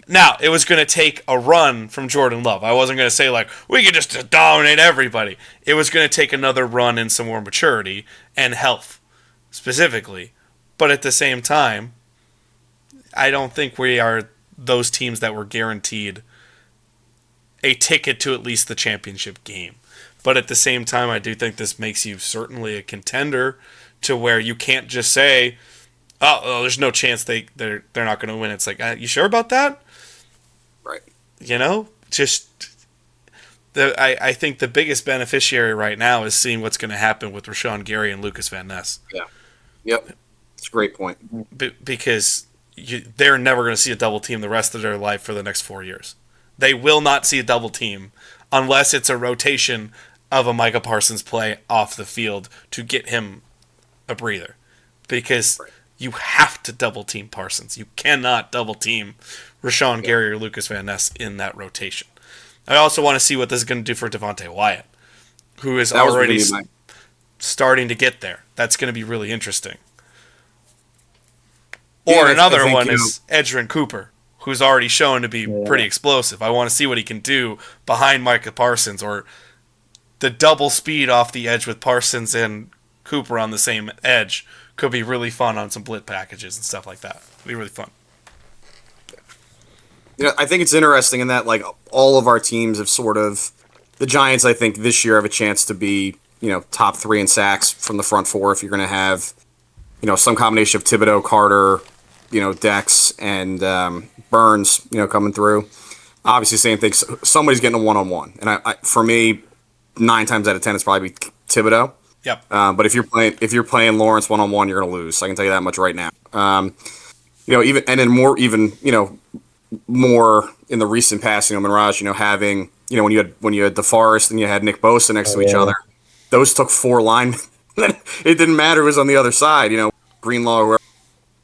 Now, it was going to take a run from Jordan Love. I wasn't going to say, like, we could just dominate everybody. It was going to take another run in some more maturity and health, specifically. But at the same time, I don't think we are those teams that were guaranteed a ticket to at least the championship game. But at the same time, I do think this makes you certainly a contender to where you can't just say, oh, there's no chance they're not going to win. It's like, you sure about that? Right. I think the biggest beneficiary right now is seeing what's going to happen with Rashawn Gary and Lucas Van Ness. Yeah. Yep. It's a great point. Because they're never going to see a double team the rest of their life for the next 4 years. They will not see a double team unless it's a rotation of a Micah Parsons play off the field to get him a breather. Because you have to double team Parsons. You cannot double team Rashawn Gary or Lucas Van Ness in that rotation. I also want to see what this is going to do for Devontae Wyatt, who is already starting to get there. That's going to be really interesting. Or another one is Edgerrin Cooper, who's already shown to be pretty explosive. I want to see what he can do behind Micah Parsons, or the double speed off the edge with Parsons and Cooper on the same edge could be really fun on some blitz packages and stuff like that. It'd be really fun. I think it's interesting in that, like, all of our teams have sort of, the Giants, I think, this year have a chance to be, top 3 in sacks from the front 4 if you're going to have, some combination of Thibodeau, Carter, Dex, and Burns, coming through. Obviously, same thing. Somebody's getting a one-on-one. And for me, 9 times out of 10, it's probably Thibodeau. Yep. But if you're playing Lawrence one-on-one, you're going to lose. I can tell you that much right now. More in the recent past, Minraj, having, when you had DeForest and you had Nick Bosa next to each other, those took 4 linemen. It didn't matter who was on the other side, Greenlaw or whoever,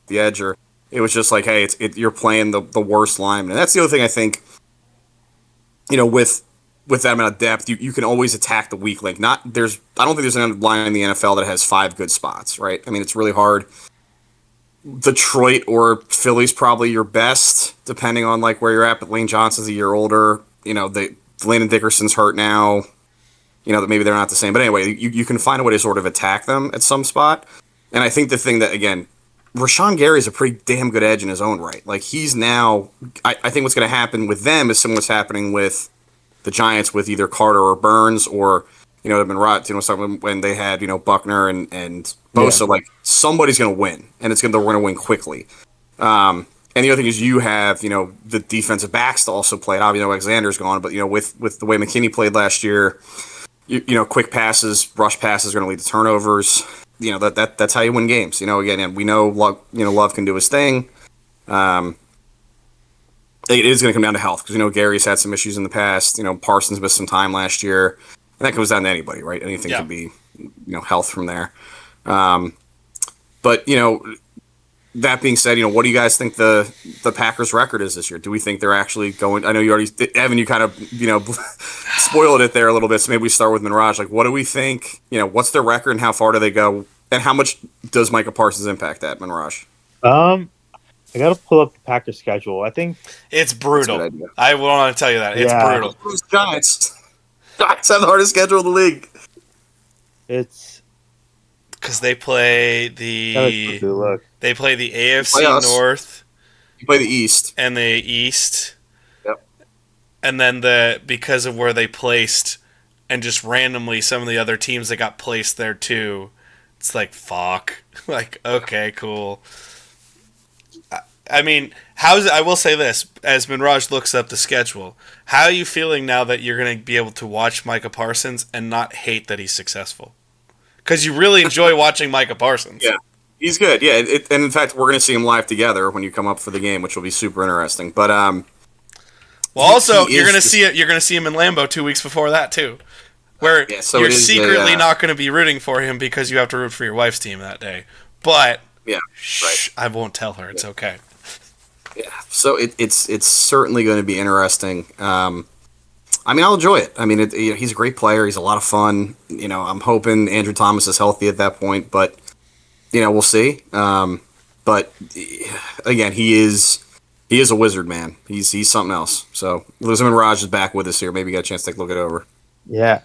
the edge, or it was just like, hey, you're playing the worst lineman. And that's the other thing I think, with that amount of depth, you can always attack the weak link. I don't think there's another line in the NFL that has 5 good spots, right? I mean, it's really hard. Detroit or Philly's probably your best, depending on like where you're at. But Lane Johnson's a year older. Landon Dickerson's hurt now. That maybe they're not the same. But anyway, you can find a way to sort of attack them at some spot. And I think the thing that, again, Rashawn Gary is a pretty damn good edge in his own right. Like, he's now, I think what's going to happen with them is similar to what's happening with the Giants with either Carter or Burns, or they've been right. When they had Buckner and Bosa, like, somebody's going to win, and they're going to win quickly. And And the other thing is you have, the defensive backs to also play. Obviously, Alexander's gone, but, with the way McKinney played last year, quick passes, rush passes are going to lead to turnovers. That's how you win games. Again, and we know Love can do his thing. It is going to come down to health because Gary's had some issues in the past. Parsons missed some time last year, and that comes down to anybody, right? Anything could be, health from there. But that being said, what do you guys think the Packers' record is this year? Do we think they're actually going? I know you already, Evan, you kind of spoiled it there a little bit. So maybe we start with Minraj. Like, what do we think? What's their record and how far do they go? And how much does Micah Parsons impact that, Minraj? I got to pull up the Packers schedule. I think it's brutal. I want to tell you that it's brutal. Giants have the hardest schedule in the league. It's because they play the AFC North. You play the East and the East. Yep. And then because of where they placed, and just randomly some of the other teams that got placed there too. It's like fuck. Like okay, cool. I mean, I will say this, as Minraj looks up the schedule, how are you feeling now that you're going to be able to watch Micah Parsons and not hate that he's successful? Because you really enjoy watching Micah Parsons. Yeah, he's good. Yeah, and in fact, we're going to see him live together when you come up for the game, which will be super interesting. But well, also you're going to see it. You're going to see him in Lambeau 2 weeks before that too, where you're secretly not going to be rooting for him because you have to root for your wife's team that day. But right. I won't tell her. It's okay. Yeah, so it's certainly going to be interesting. I'll enjoy it. He's a great player. He's a lot of fun. I'm hoping Andrew Thomas is healthy at that point, but we'll see. But again, he is a wizard, man. He's something else. So Lizman Raj is back with us here. Maybe you got a chance to take a look at it over. Yeah,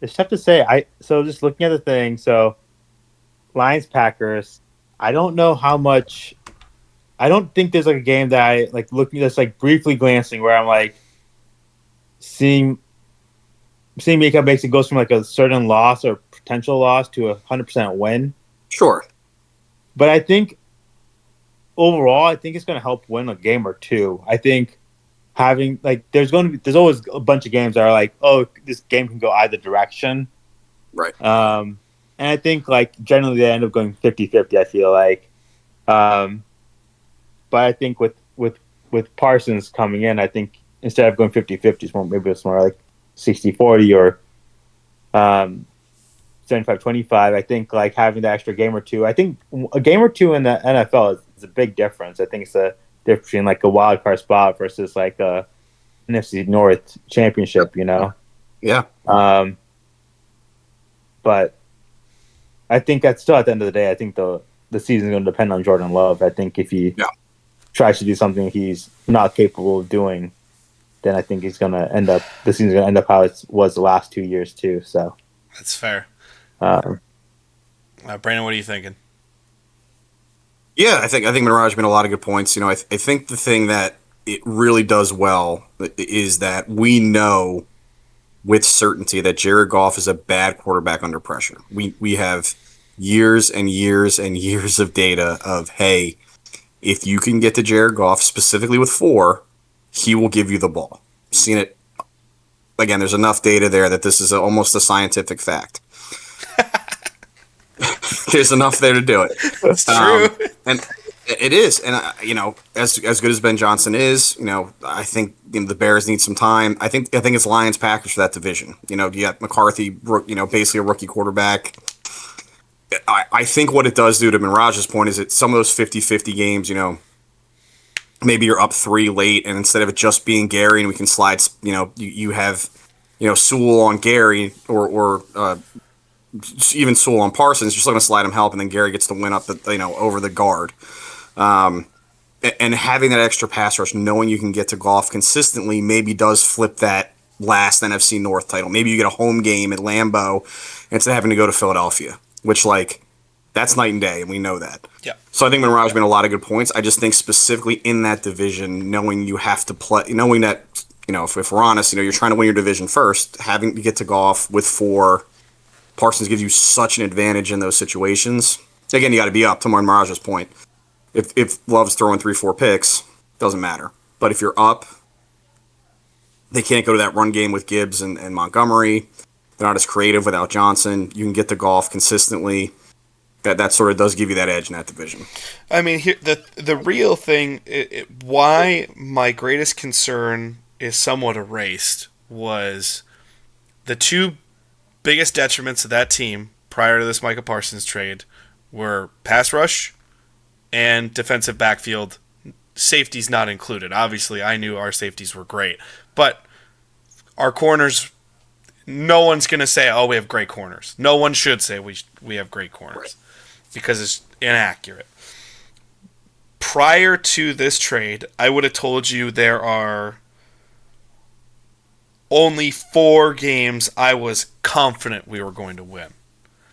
it's tough to say. So just looking at the thing. So Lions Packers. I don't know how much. I don't think there's like a game that I like looking just like briefly glancing where I'm like seeing Micah basically goes from like a certain loss or potential loss to 100% win. Sure, but I think overall, it's going to help win a game or two. I think having like there's always a bunch of games that are like, oh, this game can go either direction, right? And I think, like, generally they end up going 50-50, I feel like. But I think with Parsons coming in, I think instead of going 50-50, maybe it's more like 60-40 or 75-25. I think, like, having the extra game or two. I think a game or two in the NFL is a big difference. I think it's a difference between, like, a wild card spot versus, like, a NFC North championship, Yeah. But I think that's still at the end of the day. I think the season's going to depend on Jordan Love. I think if he tries to do something he's not capable of doing, then I think he's going to end up. The season's going to end up how it was the last 2 years too. So that's fair. Brandon, what are you thinking? Yeah, I think Minraj made a lot of good points. I think the thing that it really does well is that we know with certainty that Jared Goff is a bad quarterback under pressure. We have years and years and years of data of, hey, if you can get to Jared Goff, specifically with 4, he will give you the ball. Seen it. Again, there's enough data there that this is almost a scientific fact. There's enough there to do it. That's true. And it is. And, as good as Ben Johnson is, I think the Bears need some time. I think it's Lions Packers for that division. You got McCarthy, basically a rookie quarterback. I think what it does do to Minraj's point is that some of those 50-50 games, maybe you're up 3 late, and instead of it just being Gary and we can slide, you have, Sewell on Gary or even Sewell on Parsons, you're still going to slide him help, and then Gary gets to win up over the guard. And having that extra pass rush, knowing you can get to Goff consistently, maybe does flip that last NFC North title. Maybe you get a home game at Lambeau instead of having to go to Philadelphia, which, that's night and day, and we know that. Yeah. So I think Minraj made a lot of good points. I just think specifically in that division, knowing you have to play, knowing that, if we're honest, you're trying to win your division first, having to get to Goff with 4, Parsons gives you such an advantage in those situations. Again, you got to be up, to Minraj's point. If Love's throwing 3-4 picks, doesn't matter. But if you're up, they can't go to that run game with Gibbs and Montgomery. They're not as creative without Johnson. You can get to Goff consistently. That sort of does give you that edge in that division. I mean, here the real thing, why my greatest concern is somewhat erased was the two biggest detriments of that team prior to this Micah Parsons trade were pass rush and defensive backfield, safeties not included. Obviously, I knew our safeties were great, but our corners, no one's going to say, oh, we have great corners. No one should say we have great corners because it's inaccurate. Prior to this trade, I would have told you there are only 4 games I was confident we were going to win.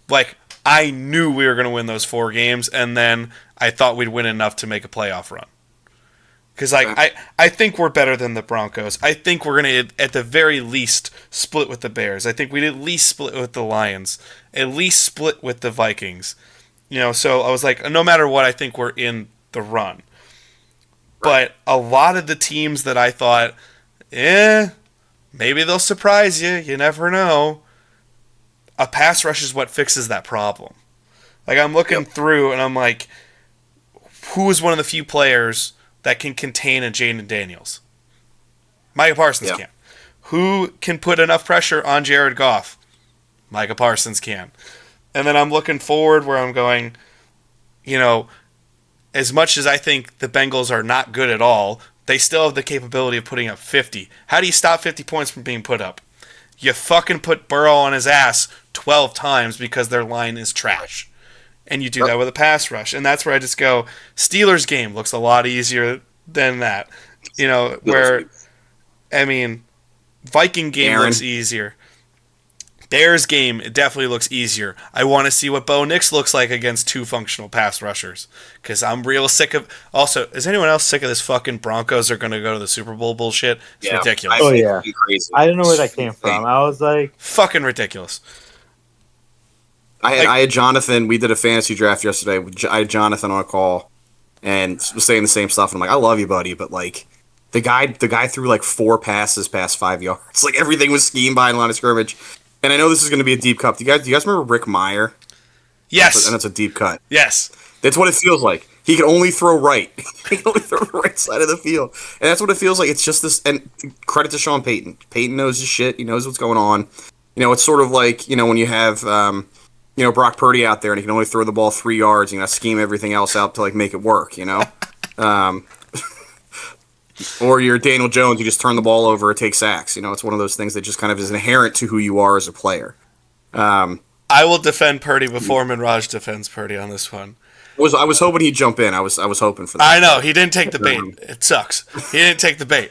Like, I knew we were going to win those 4 games, and then I thought we'd win enough to make a playoff run. Because I think we're better than the Broncos. I think we're going to, at the very least, split with the Bears. I think we'd at least split with the Lions. At least split with the Vikings. So I was like, no matter what, I think we're in the run. But a lot of the teams that I thought, maybe they'll surprise you. You never know. A pass rush is what fixes that problem. Like, I'm looking through, and I'm like, who is one of the few players that can contain a Jaden Daniels? Micah Parsons can. Who can put enough pressure on Jared Goff? Micah Parsons can. And then I'm looking forward where I'm going, as much as I think the Bengals are not good at all, they still have the capability of putting up 50. How do you stop 50 points from being put up? You fucking put Burrow on his ass 12 times because their line is trash. And you do that with a pass rush. And that's where I just go, Steelers game looks a lot easier than that. Viking game looks easier. Bears game, it definitely looks easier. I want to see what Bo Nix looks like against 2 functional pass rushers. Because I'm real sick of... Also, is anyone else sick of this fucking Broncos are going to go to the Super Bowl bullshit? It's ridiculous. Oh, yeah. I don't know where that came from. I was like... Fucking ridiculous. I had Jonathan... We did a fantasy draft yesterday. I had Jonathan on a call and was saying the same stuff. And I'm like, I love you, buddy, but like... The guy threw like 4 passes past 5 yards. Like, everything was schemed behind the line of scrimmage. And I know this is going to be a deep cut. Do you guys remember Rick Meyer? Yes. And it's a deep cut. Yes. That's what it feels like. He can only throw right. He can only throw the right side of the field. And that's what it feels like. It's just this. And credit to Sean Payton. Payton knows his shit. He knows what's going on. It's sort of like, when you have, Brock Purdy out there and he can only throw the ball 3 yards. Scheme everything else out to, like, make it work, Or you're Daniel Jones, you just turn the ball over or take sacks. It's one of those things that just kind of is inherent to who you are as a player. I will defend Purdy before Minraj defends Purdy on this one. I was hoping he'd jump in. I was hoping for that. I know, he didn't take the bait. It sucks. He didn't take the bait.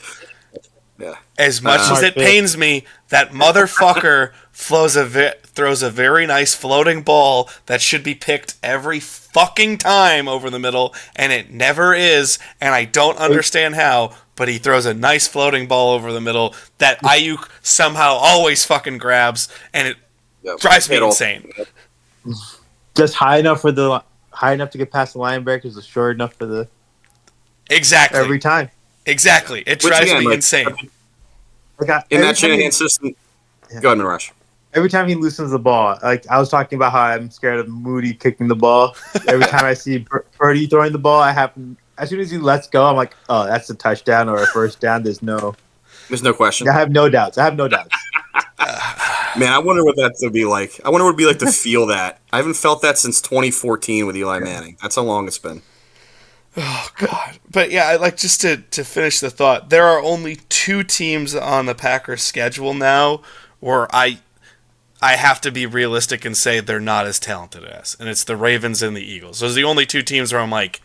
Yeah. As much as it pains me, that motherfucker throws a very nice floating ball that should be picked every fucking time over the middle, and it never is, and I don't understand how, but he throws a nice floating ball over the middle that Ayuk somehow always fucking grabs, and it drives me insane. Just high enough to get past the linebackers, is short enough for the... Exactly. Every time. Exactly. It drives me insane. In that Shanahan system... Go ahead, Minraj. Every time he loosens the ball, like I was talking about how I'm scared of Moody kicking the ball. Every time I see Purdy throwing the ball, as soon as he lets go, I'm like, oh, that's a touchdown or a first down. There's no question. I have no doubts. Man, I wonder what that would be like. I wonder what it would be like to feel that. I haven't felt that since 2014 with Eli Manning. That's how long it's been. Oh, God. But yeah, just to finish the thought, there are only 2 teams on the Packers schedule now where I have to be realistic and say they're not as talented as. And it's the Ravens and the Eagles. Those are the only 2 teams where I'm like,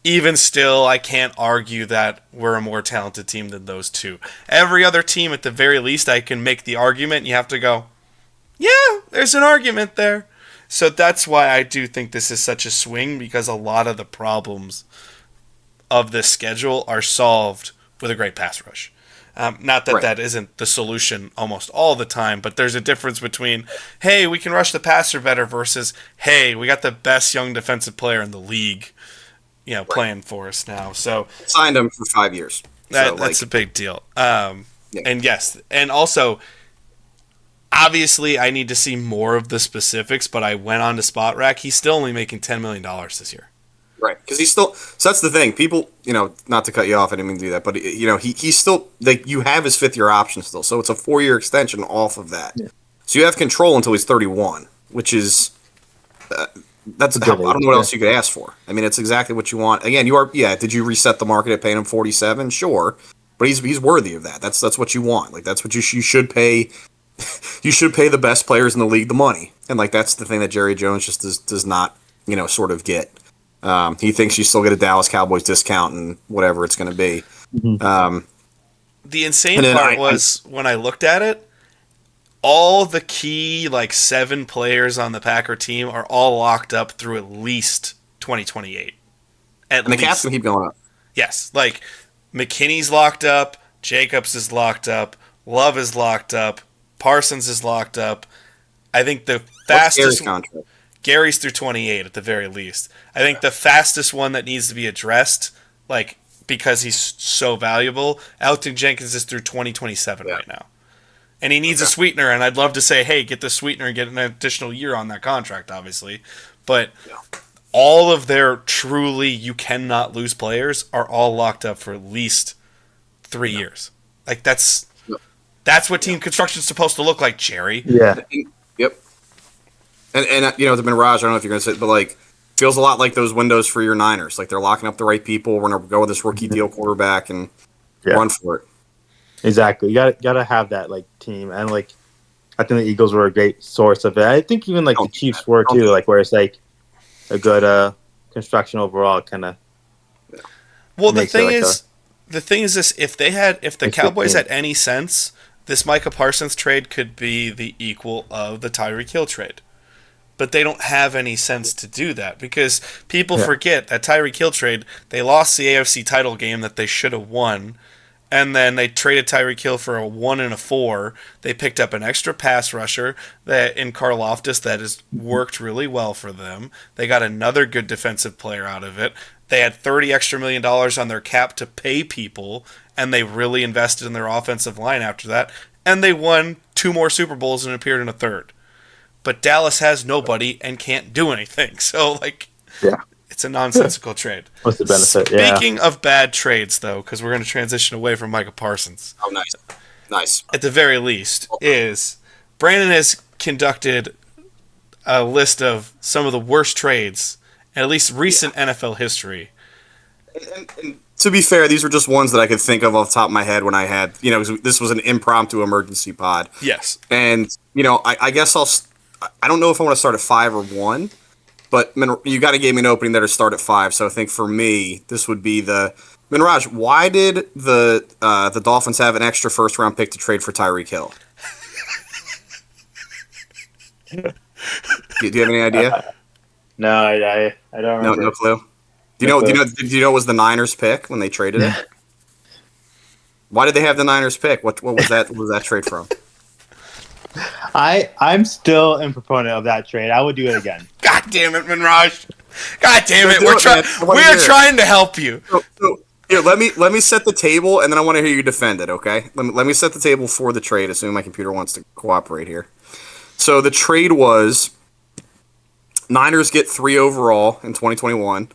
even still, I can't argue that we're a more talented team than those 2. Every other team, at the very least, I can make the argument. You have to go, yeah, there's an argument there. So that's why I do think this is such a swing, because a lot of the problems of this schedule are solved with a great pass rush. Not that that isn't the solution almost all the time, but there's a difference between, hey, we can rush the passer better versus, hey, we got the best young defensive player in the league. playing for us now. So signed him for 5 years. That's a big deal. And yes, and also, obviously, I need to see more of the specifics. But I went on to Spot Rack. He's still only making $10 million this year. Right, because he's still. So that's the thing. People, not to cut you off, I didn't mean to do that, but he's still. You have his 5th-year option still, so it's a 4-year extension off of that. Yeah. So you have control until he's 31, which is. That's I don't know what else you could ask for. I mean, it's exactly what you want. Again, you are. Yeah, did you reset the market at paying him 47? Sure, but he's worthy of that. That's what you want. Like that's what you should pay. You should pay the best players in the league the money, and that's the thing that Jerry Jones just does not sort of get. He thinks you still get a Dallas Cowboys discount and whatever it's going to be. Mm-hmm. The insane part was when I looked at it, all the key 7 players on the Packer team are all locked up through at least 2028. And the cap's going to keep going up. Yes. McKinney's locked up, Jacobs is locked up, Love is locked up, Parsons is locked up. I think the fastest... What's Gary's contract? Gary's through 28 at the very least. I think the fastest one that needs to be addressed, because he's so valuable, Elton Jenkins is through 2027 right now. And he needs a sweetener, and I'd love to say, hey, get the sweetener and get an additional year on that contract, obviously. But all of their truly you cannot lose players are all locked up for at least 3 years. That's what team construction is supposed to look like, Jerry. Yeah. Yep. And it's been Raj, I don't know if you're going to say it, but feels a lot like those windows for your Niners. They're locking up the right people. We're going to go with this rookie deal quarterback and run for it. Exactly. You gotta have that team, and I think the Eagles were a great source of it. I think even the Chiefs were too, where it's a good construction overall kind of. Well, the thing is this: if the Cowboys had any sense, this Micah Parsons trade could be the equal of the Tyreek Hill trade. But they don't have any sense to do that because people forget that Tyreek Hill trade, they lost the AFC title game that they should have won, and then they traded Tyreek Hill for a 1 and a 4. They picked up an extra pass rusher in Karlaftis that has worked really well for them. They got another good defensive player out of it. They had $30 extra million on their cap to pay people, and they really invested in their offensive line after that, and they won 2 more Super Bowls and appeared in a 3rd. But Dallas has nobody and can't do anything. So, it's a nonsensical trade. What's the benefit? Speaking of bad trades, though, because we're going to transition away from Micah Parsons. Oh, nice. Nice. At the very least, is Brandon has conducted a list of some of the worst trades in at least recent NFL history. And to be fair, these were just ones that I could think of off the top of my head when I had, this was an impromptu emergency pod. Yes. And, I guess I don't know if I want to start at 5 or 1, but you got to give me an opening that to start at 5. So I think for me, this would be Minraj, why did the Dolphins have an extra first-round pick to trade for Tyreek Hill? Do you have any idea? No, I don't remember. No clue. Do you know it was the Niners pick when they traded it? Why did they have the Niners pick? What was that? What was that trade from? I'm still a proponent of that trade. I would do it again. God damn it, Minraj. God damn it. We're trying to help you. So, here, let me set the table, and then I want to hear you defend it, okay? Let me set the table for the trade, assuming my computer wants to cooperate here. So the trade was Niners get 3 overall in 2021.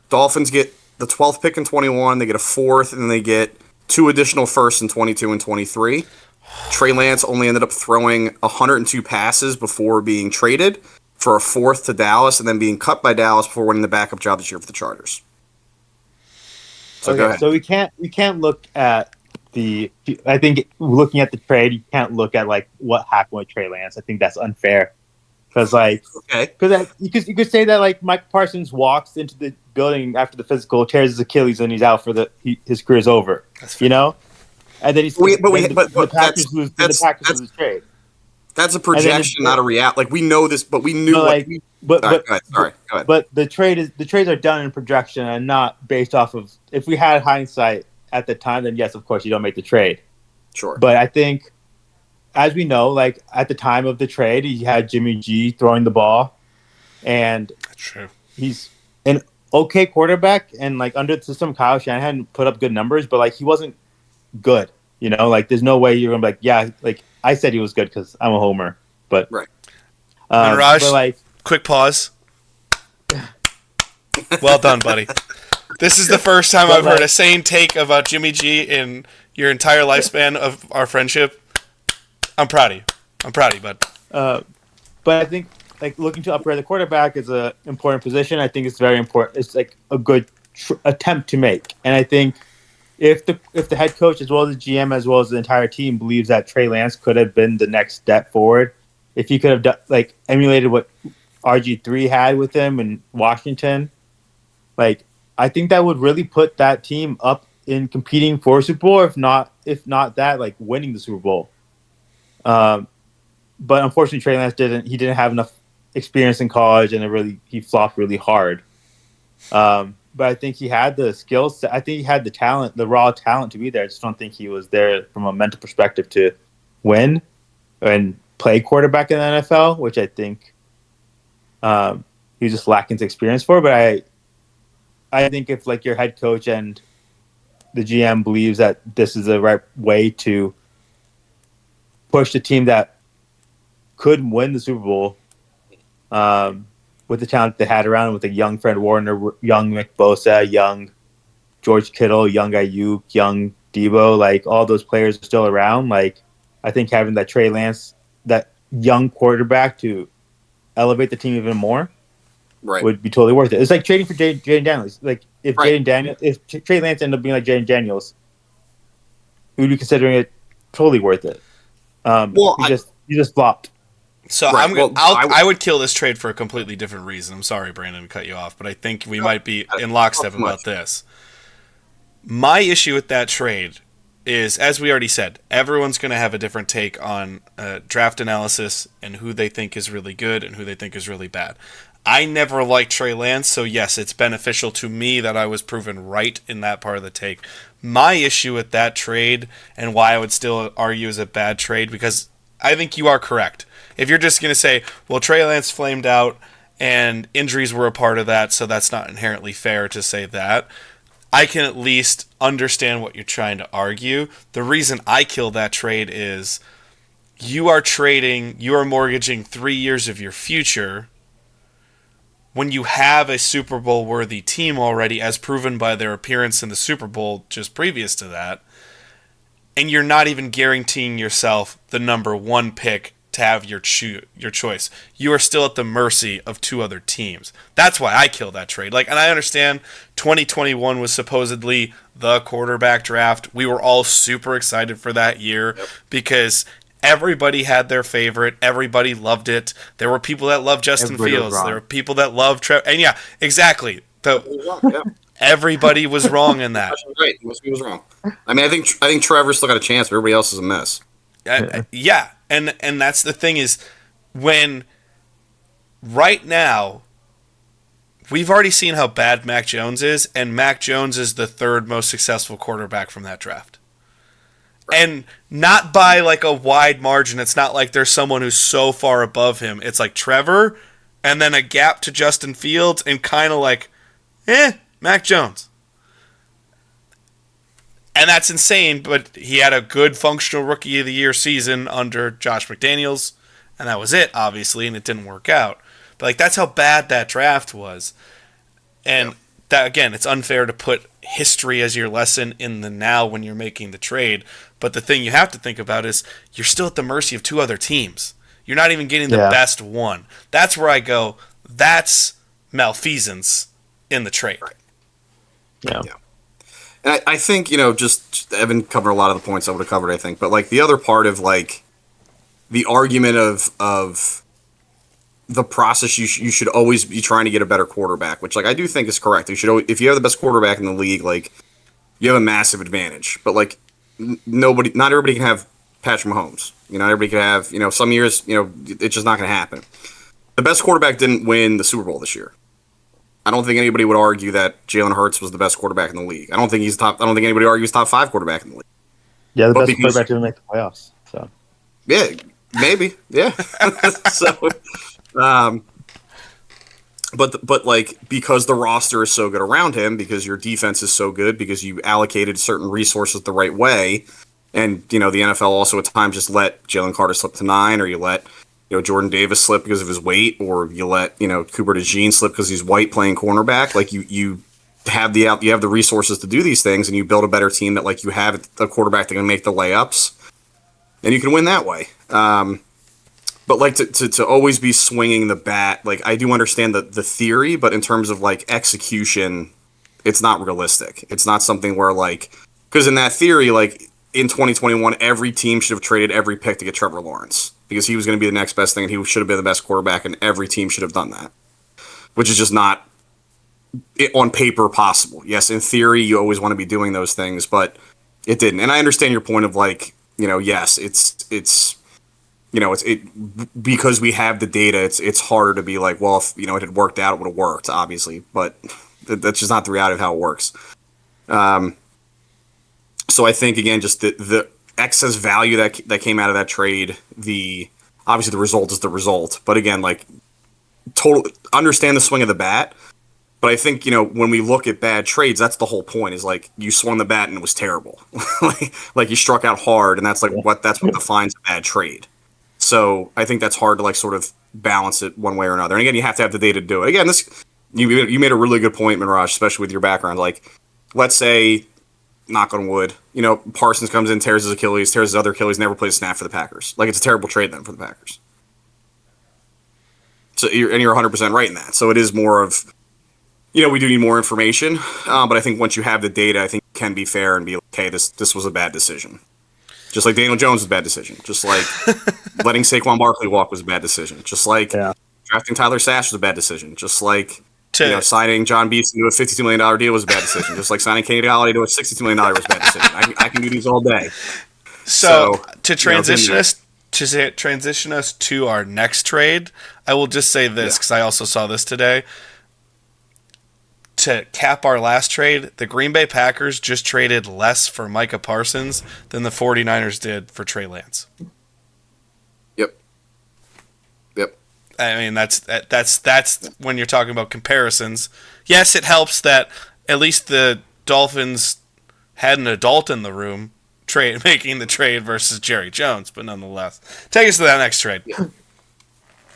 Dolphins get the 12th pick in 21. They get a 4th, and then they get 2 additional firsts in 22 and 23. Trey Lance only ended up throwing 102 passes before being traded for a 4th to Dallas and then being cut by Dallas before winning the backup job this year for the Chargers. So go ahead. So we can't look at I think looking at the trade, you can't look at what happened with Trey Lance. I think that's unfair. Because you could say that Mike Parsons walks into the building after the physical, tears his Achilles, and he's out for his career's over. And then the Packers lose the trade. That's a projection, not a reality. We know this, but we knew. Go ahead. But the trades are done in projection and not based off of. If we had hindsight at the time, then yes, of course, you don't make the trade. Sure. But I think, as we know, at the time of the trade, he had Jimmy G throwing the ball, and that's true. And okay quarterback, and like under the system, Kyle Shanahan put up good numbers, but like he wasn't good. You know, like there's no way you're gonna be like, yeah, like I said he was good because I'm a homer, but Right. Raj, but like, quick pause. Well done, buddy. This is the first time I've heard a sane take about Jimmy G in your entire lifespan of our friendship. I'm proud of you. Bud. But I think like looking to upgrade the quarterback is an important position. I think it's very important. It's like a good attempt to make, and I think if the head coach as well as the GM as well as the entire team believes that Trey Lance could have been the next step forward, if he could have like emulated what RG3 had with him in Washington, like I think that would really put that team up in competing for a Super Bowl, if not that, like winning the Super Bowl. But unfortunately, Trey Lance didn't have enough experience in college, and he flopped really hard. But I think he had the skills. I think he had the talent, the raw talent to be there. I just don't think he was there from a mental perspective to win and play quarterback in the NFL, which I think he was just lacking experience for. But I think if like your head coach and the GM believes that this is the right way to push the team that could win the Super Bowl, with the talent they had around, with a young Fred Warner, young Nick Bosa, young George Kittle, young Ayuk, young Debo, like all those players are still around. Like I think having that Trey Lance, that young quarterback to elevate the team even more, would be totally worth it. It's like trading for Jaden Daniels. Like if Trey Lance ended up being like Jaden Daniels, we would be considering it totally worth it. He just flopped. So I would kill this trade for a completely different reason. I'm sorry, Brandon, to cut you off, but I think we might be in lockstep about this. My issue with that trade is, as we already said, everyone's going to have a different take on draft analysis and who they think is really good and who they think is really bad. I never liked Trey Lance, so yes, it's beneficial to me that I was proven right in that part of the take. My issue with that trade, and why I would still argue is a bad trade, because I think you are correct. If you're just going to say, well, Trey Lance flamed out and injuries were a part of that, so that's not inherently fair to say that, I can at least understand what you're trying to argue. The reason I kill that trade is you are mortgaging 3 years of your future when you have a Super Bowl worthy team already, as proven by their appearance in the Super Bowl just previous to that, and you're not even guaranteeing yourself the number one pick to have your choice. You are still at the mercy of two other teams. That's why I killed that trade. And I understand 2021 was supposedly the quarterback draft. We were all super excited for that year because everybody had their favorite. Everybody loved it. There were people that loved Justin Fields. There were people that loved Trevor. And yeah, exactly. Everybody was wrong in that. Right. He was wrong. I mean, I think Trevor still got a chance, but everybody else is a mess. Yeah. And that's the thing is, when right now we've already seen how bad Mac Jones is, and Mac Jones is the third most successful quarterback from that draft. Right. And not by like a wide margin. It's not like there's someone who's so far above him. It's like Trevor and then a gap to Justin Fields and kind of like, Mac Jones. And that's insane, but he had a good functional Rookie of the Year season under Josh McDaniels, and that was it, obviously, and it didn't work out. But that's how bad that draft was. And that, again, it's unfair to put history as your lesson in the now when you're making the trade. But the thing you have to think about is you're still at the mercy of two other teams. You're not even getting the best one. That's where I go, that's malfeasance in the trade. Right. Yeah. And I think, just Evan covered a lot of the points I would have covered, I think. But, the other part of, the argument of the process, you should always be trying to get a better quarterback, which, I do think is correct. You should always, if you have the best quarterback in the league, you have a massive advantage. But, not everybody can have Patrick Mahomes. Not everybody can have, some years, it's just not going to happen. The best quarterback didn't win the Super Bowl this year. I don't think anybody would argue that Jalen Hurts was the best quarterback in the league. I don't think anybody argues top 5 quarterback in the league. Yeah, the best quarterback didn't make the playoffs. So. Yeah, maybe. Yeah. So, but like because the roster is so good around him, because your defense is so good, because you allocated certain resources the right way, and the NFL also at times just let Jalen Carter slip to 9, or you let Jordan Davis slip because of his weight, or you let Cooper DeJean slip because he's white playing cornerback. Like you have the resources to do these things, and you build a better team that like you have a quarterback that can make the layups, and you can win that way. But like to always be swinging the bat, like I do understand the theory, but in terms of like execution, it's not realistic. It's not something where like, because in that theory, like in 2021, every team should have traded every pick to get Trevor Lawrence because he was going to be the next best thing, and he should have been the best quarterback, and every team should have done that, which is just not on paper possible. Yes, in theory, you always want to be doing those things, but it didn't. And I understand your point of like, yes, it's because we have the data. It's harder to be like, well, if it had worked out, it would have worked, obviously, but that's just not the reality of how it works. So I think again, just the excess value that came out of that trade. Obviously the result is the result, but again, like totally understand the swing of the bat. But I think when we look at bad trades, that's the whole point. Is like you swung the bat and it was terrible, like you struck out hard, and that's like that's what defines a bad trade. So I think that's hard to like sort of balance it one way or another. And again, you have to have the data to do it. Again, you made a really good point, Minraj, especially with your background. Like, let's say, knock on wood, Parsons comes in, tears his Achilles, tears his other Achilles, never plays a snap for the Packers. Like, it's a terrible trade then for the Packers. So you're 100% right in that. So it is more of, we do need more information. But I think once you have the data, I think it can be fair and be like, hey, this was a bad decision. Just like Daniel Jones was a bad decision. Just like letting Saquon Barkley walk was a bad decision. Just like drafting Tyler Sash was a bad decision. Just like signing John Beason to a $52 million deal was a bad decision. Just like signing Kenny Galladay to a $62 million was a bad decision. I can do these all day. So to transition us to our next trade, I will just say this because I also saw this today. To cap our last trade, the Green Bay Packers just traded less for Micah Parsons than the 49ers did for Trey Lance. Yep. I mean, that's when you're talking about comparisons. Yes, it helps that at least the Dolphins had an adult in the room making the trade versus Jerry Jones, but nonetheless. Take us to that next trade.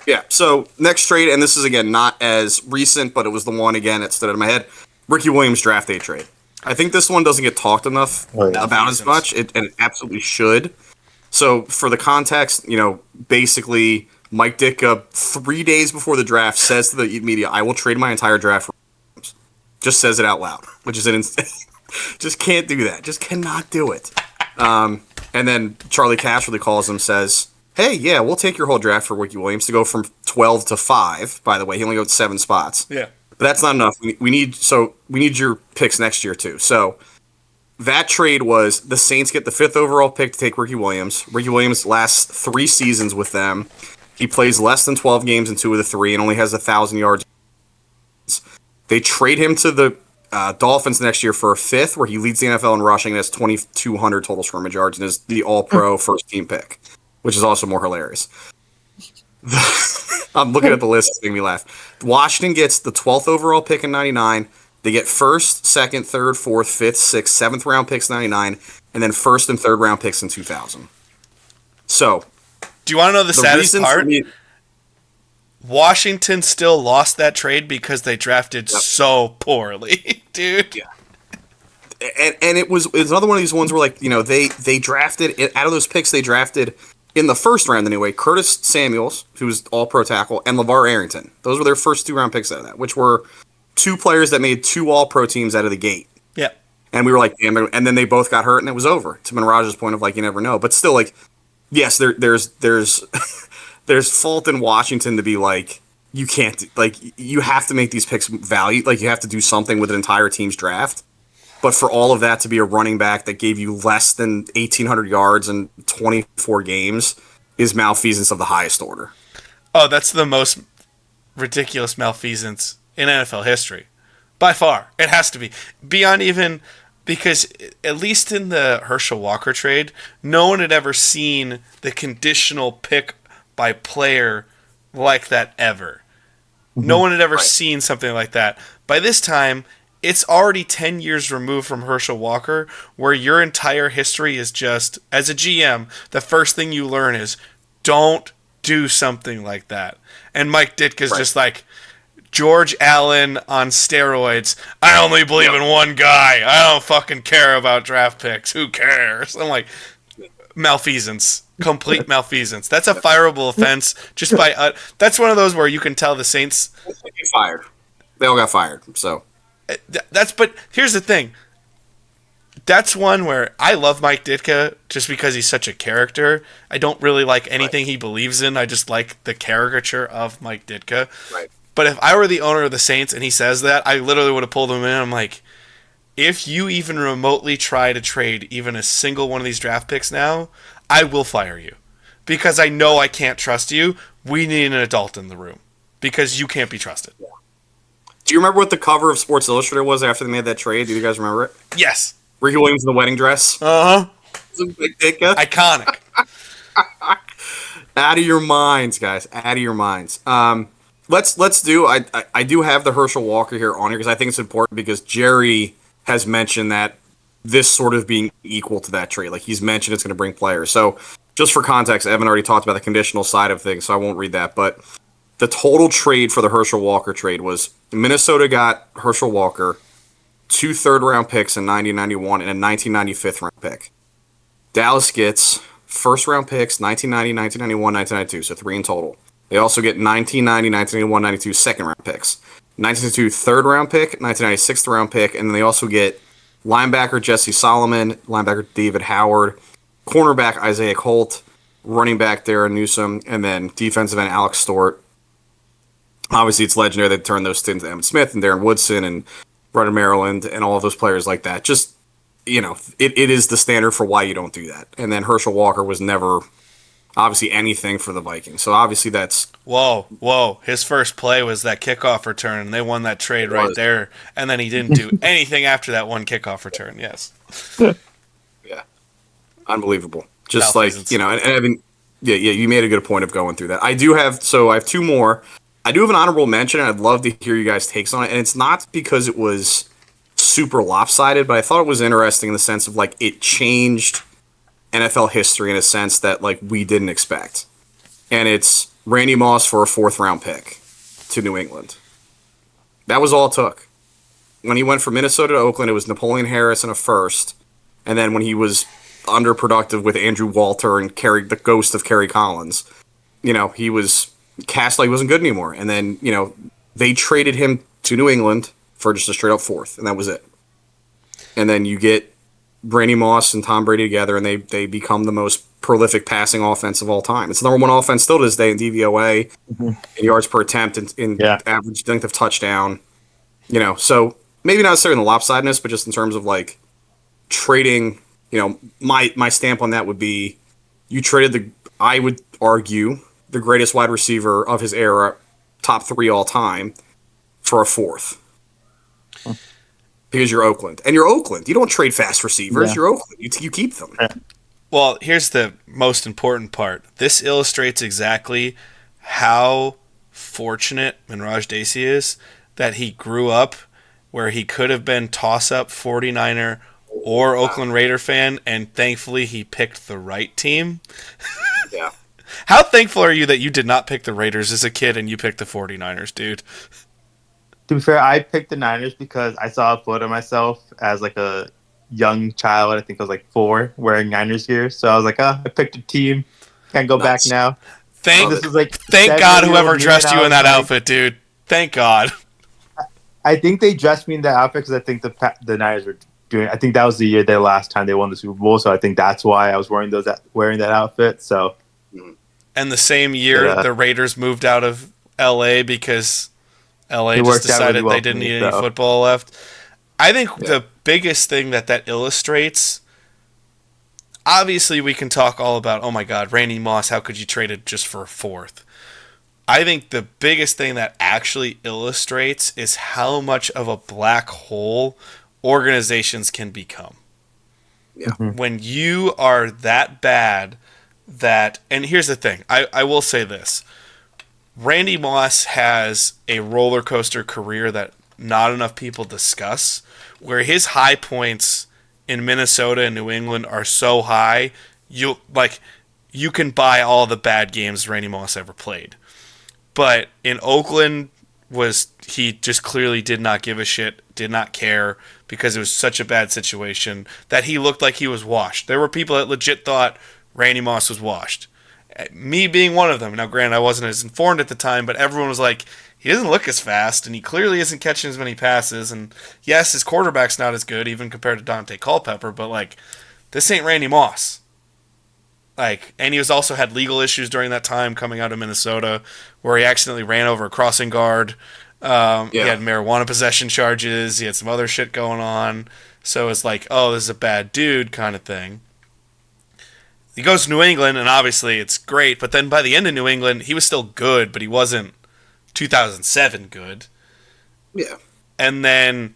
Yeah, so next trade, and this is, again, not as recent, but it was the one, again, that stood out in my head. Ricky Williams draft day trade. I think this one doesn't get talked about as much, and it absolutely should. So for the context, basically Mike Ditka, 3 days before the draft, says to the media, I will trade my entire draft for Williams. Just says it out loud, which is just can't do that. Just cannot do it. And then Charlie Casserly calls him, says, hey, yeah, we'll take your whole draft for Ricky Williams to go from 12 to 5. By the way, he only got 7 spots. Yeah. But that's not enough. We need your picks next year too. So that trade was the Saints get the 5th overall pick to take Ricky Williams. Ricky Williams lasts 3 seasons with them. He plays less than 12 games in 2 of the 3 and only has 1,000 yards. They trade him to the Dolphins next year for a 5th, where he leads the NFL in rushing and has 2,200 total scrimmage yards and is the All-Pro first team pick, which is also more hilarious. I'm looking at the list, it's making me laugh. Washington gets the 12th overall pick in 99. They get 1st, 2nd, 3rd, 4th, 5th, 6th, 7th round picks in 99, and then 1st and 3rd round picks in 2000. So, do you want to know the saddest part? Washington still lost that trade because they drafted so poorly, dude. Yeah. And it's another one of these ones where, like, they drafted, out of those picks they drafted in the 1st round anyway, Curtis Samuels, who was all-pro tackle, and LeVar Arrington. Those were their first 2-round picks out of that, which were 2 players that made 2 all-pro teams out of the gate. Yeah. And we were like, damn, and then they both got hurt and it was over. To Minraj's point of, like, you never know. But still, like, yes, there's there's fault in Washington to be like, you can't, like, you have to make these picks value, like, you have to do something with an entire team's draft. But for all of that to be a running back that gave you less than 1,800 yards in 24 games is malfeasance of the highest order. Oh, that's the most ridiculous malfeasance in NFL history. By far. It has to be. Beyond even, because at least in the Herschel Walker trade, no one had ever seen the conditional pick by player like that ever. No one had ever Right. seen something like that. By this time, it's already 10 years removed from Herschel Walker, where your entire history is just, as a GM, the first thing you learn is don't do something like that. And Mike Ditka's just like, George Allen on steroids. I only believe in one guy. I don't fucking care about draft picks. Who cares? I'm like, malfeasance. Complete malfeasance. That's a fireable offense just by... that's one of those where you can tell the Saints... They get fired. They all got fired, so... But here's the thing. That's one where I love Mike Ditka just because he's such a character. I don't really like anything he believes in. I just like the caricature of Mike Ditka. Right. But if I were the owner of the Saints and he says that, I literally would have pulled him in. I'm like, if you even remotely try to trade even a single one of these draft picks now, I will fire you. Because I know I can't trust you. We need an adult in the room. Because you can't be trusted. Do you remember what the cover of Sports Illustrated was after they made that trade? Do you guys remember it? Yes. Ricky Williams in the wedding dress. Uh-huh. Big Ditka. Iconic. Out of your minds, guys. Out of your minds. Let's do. I do have the Herschel Walker here on here because I think it's important because Jerry has mentioned that this sort of being equal to that trade. Like he's mentioned it's going to bring players. So just for context, Evan already talked about the conditional side of things, so I won't read that. But the total trade for the Herschel Walker trade was Minnesota got Herschel Walker, 2 third-round picks in 1991 and a 1995 round pick. Dallas gets first-round picks 1990, 1991, 1992, so 3 in total. They also get 1990, 1991, 92 second-round picks. 1992 third-round pick, 1996 round pick, and then they also get linebacker Jesse Solomon, linebacker David Howard, cornerback Isaiah Colt, running back Darren Newsome, and then defensive end Alex Stewart. Obviously, it's legendary they turned those into Emmitt Smith and Darren Woodson and Rudder Maryland and all of those players like that. Just, it is the standard for why you don't do that. And then Herschel Walker was never, obviously, anything for the Vikings. So, obviously, that's... Whoa. His first play was that kickoff return, and they won that trade right there. And then he didn't do anything after that one kickoff return, yes. Yeah. Unbelievable. Just like, and I mean, yeah, you made a good point of going through that. I have 2 more. I do have an honorable mention, and I'd love to hear you guys' takes on it. And it's not because it was super lopsided, but I thought it was interesting in the sense of, like, it changed NFL history in a sense that, like, we didn't expect. And it's Randy Moss for a 4th-round pick to New England. That was all it took. When he went from Minnesota to Oakland, it was Napoleon Harris and a 1st. And then when he was underproductive with Andrew Walter and the ghost of Kerry Collins, he was... cast like he wasn't good anymore. And then, they traded him to New England for just a straight up 4th, and that was it. And then you get Randy Moss and Tom Brady together, and they become the most prolific passing offense of all time. It's the number 1 offense still to this day in DVOA, in yards per attempt, in average length of touchdown. So maybe not necessarily in the lopsidedness, but just in terms of, like, trading, my stamp on that would be you traded I would argue, the greatest wide receiver of his era, top 3 all time, for a 4th. Because you're Oakland. And you're Oakland. You don't trade fast receivers. Yeah. You're Oakland. You keep them. Well, here's the most important part. This illustrates exactly how fortunate Minraj Dacey is that he grew up where he could have been toss-up 49er or Oakland Raider fan, and thankfully he picked the right team. Yeah. How thankful are you that you did not pick the Raiders as a kid and you picked the 49ers, dude? To be fair, I picked the Niners because I saw a photo of myself as like a young child. I think I was like 4 wearing Niners gear. So I was like, I picked a team. Can't go back now. Thank God whoever dressed you in that outfit, dude. Thank God. I think they dressed me in that outfit because I think the Niners were doing. I think that was the last time they won the Super Bowl. So I think that's why I was wearing that outfit. So. And the same year, the Raiders moved out of L.A. because L.A. just decided they didn't need any football left. I think the biggest thing that illustrates, obviously we can talk all about, oh my God, Randy Moss, how could you trade it just for a 4th? I think the biggest thing that actually illustrates is how much of a black hole organizations can become. Yeah. When you are that bad... and here's the thing, I will say this. Randy Moss has a roller coaster career that not enough people discuss, where his high points in Minnesota and New England are so high, you can buy all the bad games Randy Moss ever played. But in Oakland, he just clearly did not give a shit, did not care, because it was such a bad situation that he looked like he was washed. There were people that legit thought Randy Moss was washed. Me being one of them. Now, granted, I wasn't as informed at the time, but everyone was like, he doesn't look as fast, and he clearly isn't catching as many passes, and yes, his quarterback's not as good, even compared to Dante Culpepper, but, like, this ain't Randy Moss. Like, and he also had legal issues during that time coming out of Minnesota, where he accidentally ran over a crossing guard. He had marijuana possession charges. He had some other shit going on. So it's like, oh, this is a bad dude kind of thing. He goes to New England, and obviously it's great. But then by the end of New England, he was still good, but he wasn't 2007 good. Yeah. And then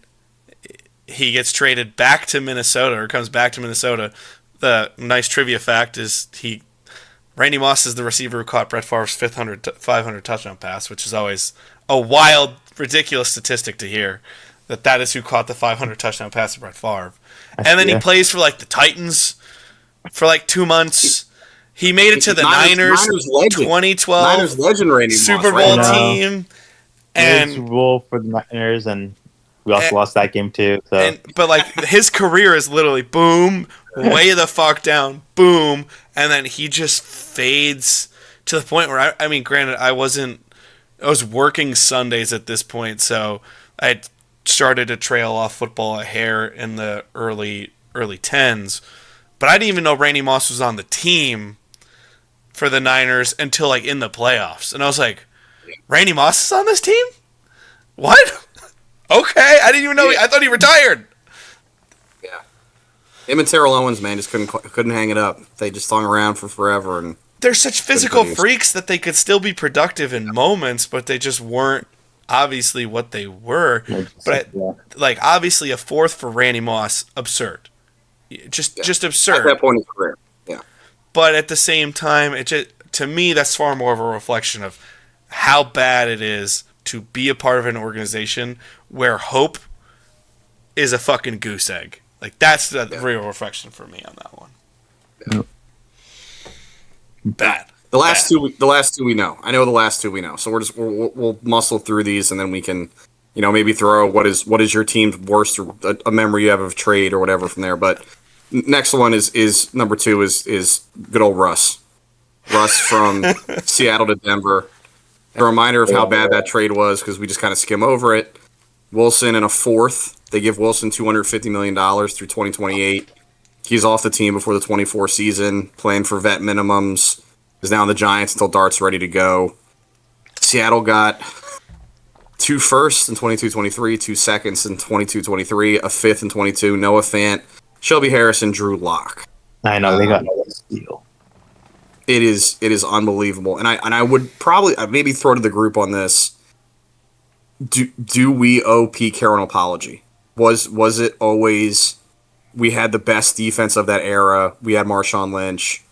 he gets traded back to Minnesota, or comes back to Minnesota. The nice trivia fact is Randy Moss is the receiver who caught Brett Favre's 500 touchdown pass, which is always a wild, ridiculous statistic to hear. That is who caught the 500 touchdown pass to Brett Favre. And then he plays for like the Titans for like 2 months. He made it to the Niners 2012 Niners legend Randy Super Bowl team. And Super Bowl for the Niners, and we also lost that game too. So. But like his career is literally boom, way the fuck down, boom, and then he just fades to the point where I mean, granted, I was working Sundays at this point, so I had started to trail off football a hair in the early 10s, but I didn't even know Randy Moss was on the team for the Niners until like in the playoffs, and I was like, Randy Moss is on this team? What? Okay, I didn't even know. I thought he retired. Yeah, him and Terrell Owens, man, just couldn't hang it up. They just hung around for forever, and they're such physical freaks that they could still be productive in moments, but they just weren't obviously what they were. But like obviously a fourth for Randy Moss, absurd, just absurd. At that point in his career, yeah. But at the same time, to me that's far more of a reflection of how bad it is to be a part of an organization where hope is a fucking goose egg. Like that's the real reflection for me on that one. Yeah. Bad. The last two we know. I know the last two we know. So we'll muscle through these, and then we can, maybe throw what is your team's worst or a memory you have of trade or whatever from there. But next one is number 2 is good old Russ. Russ from Seattle to Denver. A reminder of how bad that trade was because we just kind of skim over it. Wilson in a fourth. They give Wilson $250 million through 2028. He's off the team before the 24 season, playing for vet minimums. Is now in the Giants until Dart's ready to go. Seattle got 2 firsts in 22-23, 2 seconds in 22-23, a fifth in 22. Noah Fant, Shelby Harrison, Drew Lock. I know they got another steal. It is unbelievable, and I would probably maybe throw to the group on this. Do we owe Pete Carroll an apology? Was it always we had the best defense of that era? We had Marshawn Lynch.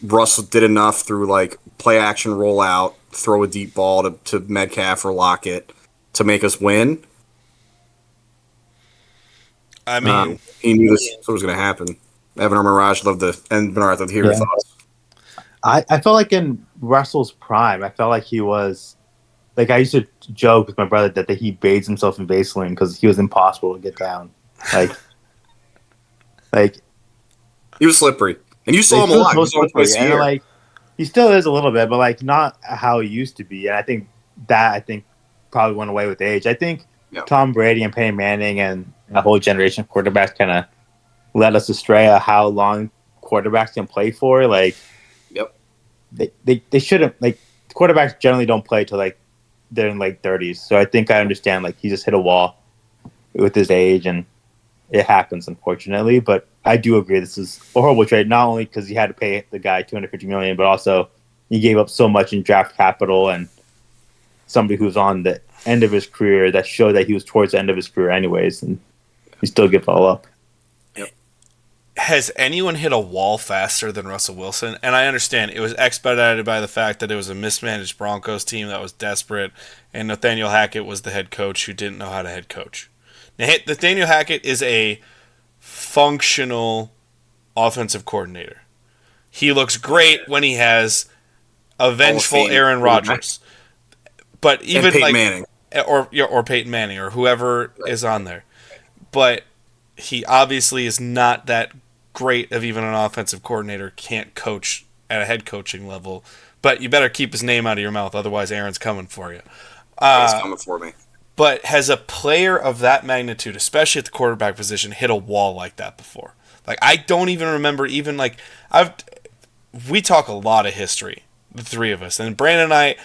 Russell did enough through like play action rollout, throw a deep ball to Metcalf or Lockett to make us win. I mean, he knew this was going to happen. Evan or Mirage loved and Bernard loved to hear your thoughts. I felt like in Russell's prime, I felt like he was like I used to joke with my brother that he bathes himself in Vaseline because he was impossible to get down. Like he was slippery, and you saw him a lot. He still is a little bit, but like not how he used to be. And I think probably went away with age. I think Tom Brady and Peyton Manning and a whole generation of quarterbacks kind of led us astray of how long quarterbacks can play for. Like. They shouldn't, like, quarterbacks generally don't play till like they're in late 30s. So I think I understand like he just hit a wall with his age and it happens unfortunately. But I do agree this is a horrible trade, not only because he had to pay the guy $250 million, but also he gave up so much in draft capital and somebody who's on the end of his career that showed that he was towards the end of his career anyways, and he still gives all up. has anyone hit a wall faster than Russell Wilson? And I understand it was expedited by the fact that it was a mismanaged Broncos team that was desperate, and Nathaniel Hackett was the head coach who didn't know how to head coach. Now, Nathaniel Hackett is a functional offensive coordinator. He looks great when he has a vengeful Aaron Rodgers. But even Peyton Manning. Or Peyton Manning or whoever is on there. But he obviously is not that great of even an offensive coordinator, can't coach at a head coaching level. But you better keep his name out of your mouth, otherwise Aaron's coming for you. He's coming for me. But has a player of that magnitude, especially at the quarterback position, hit a wall like that before? Like, I don't even remember we talk a lot of history, the three of us. And Brandon and I,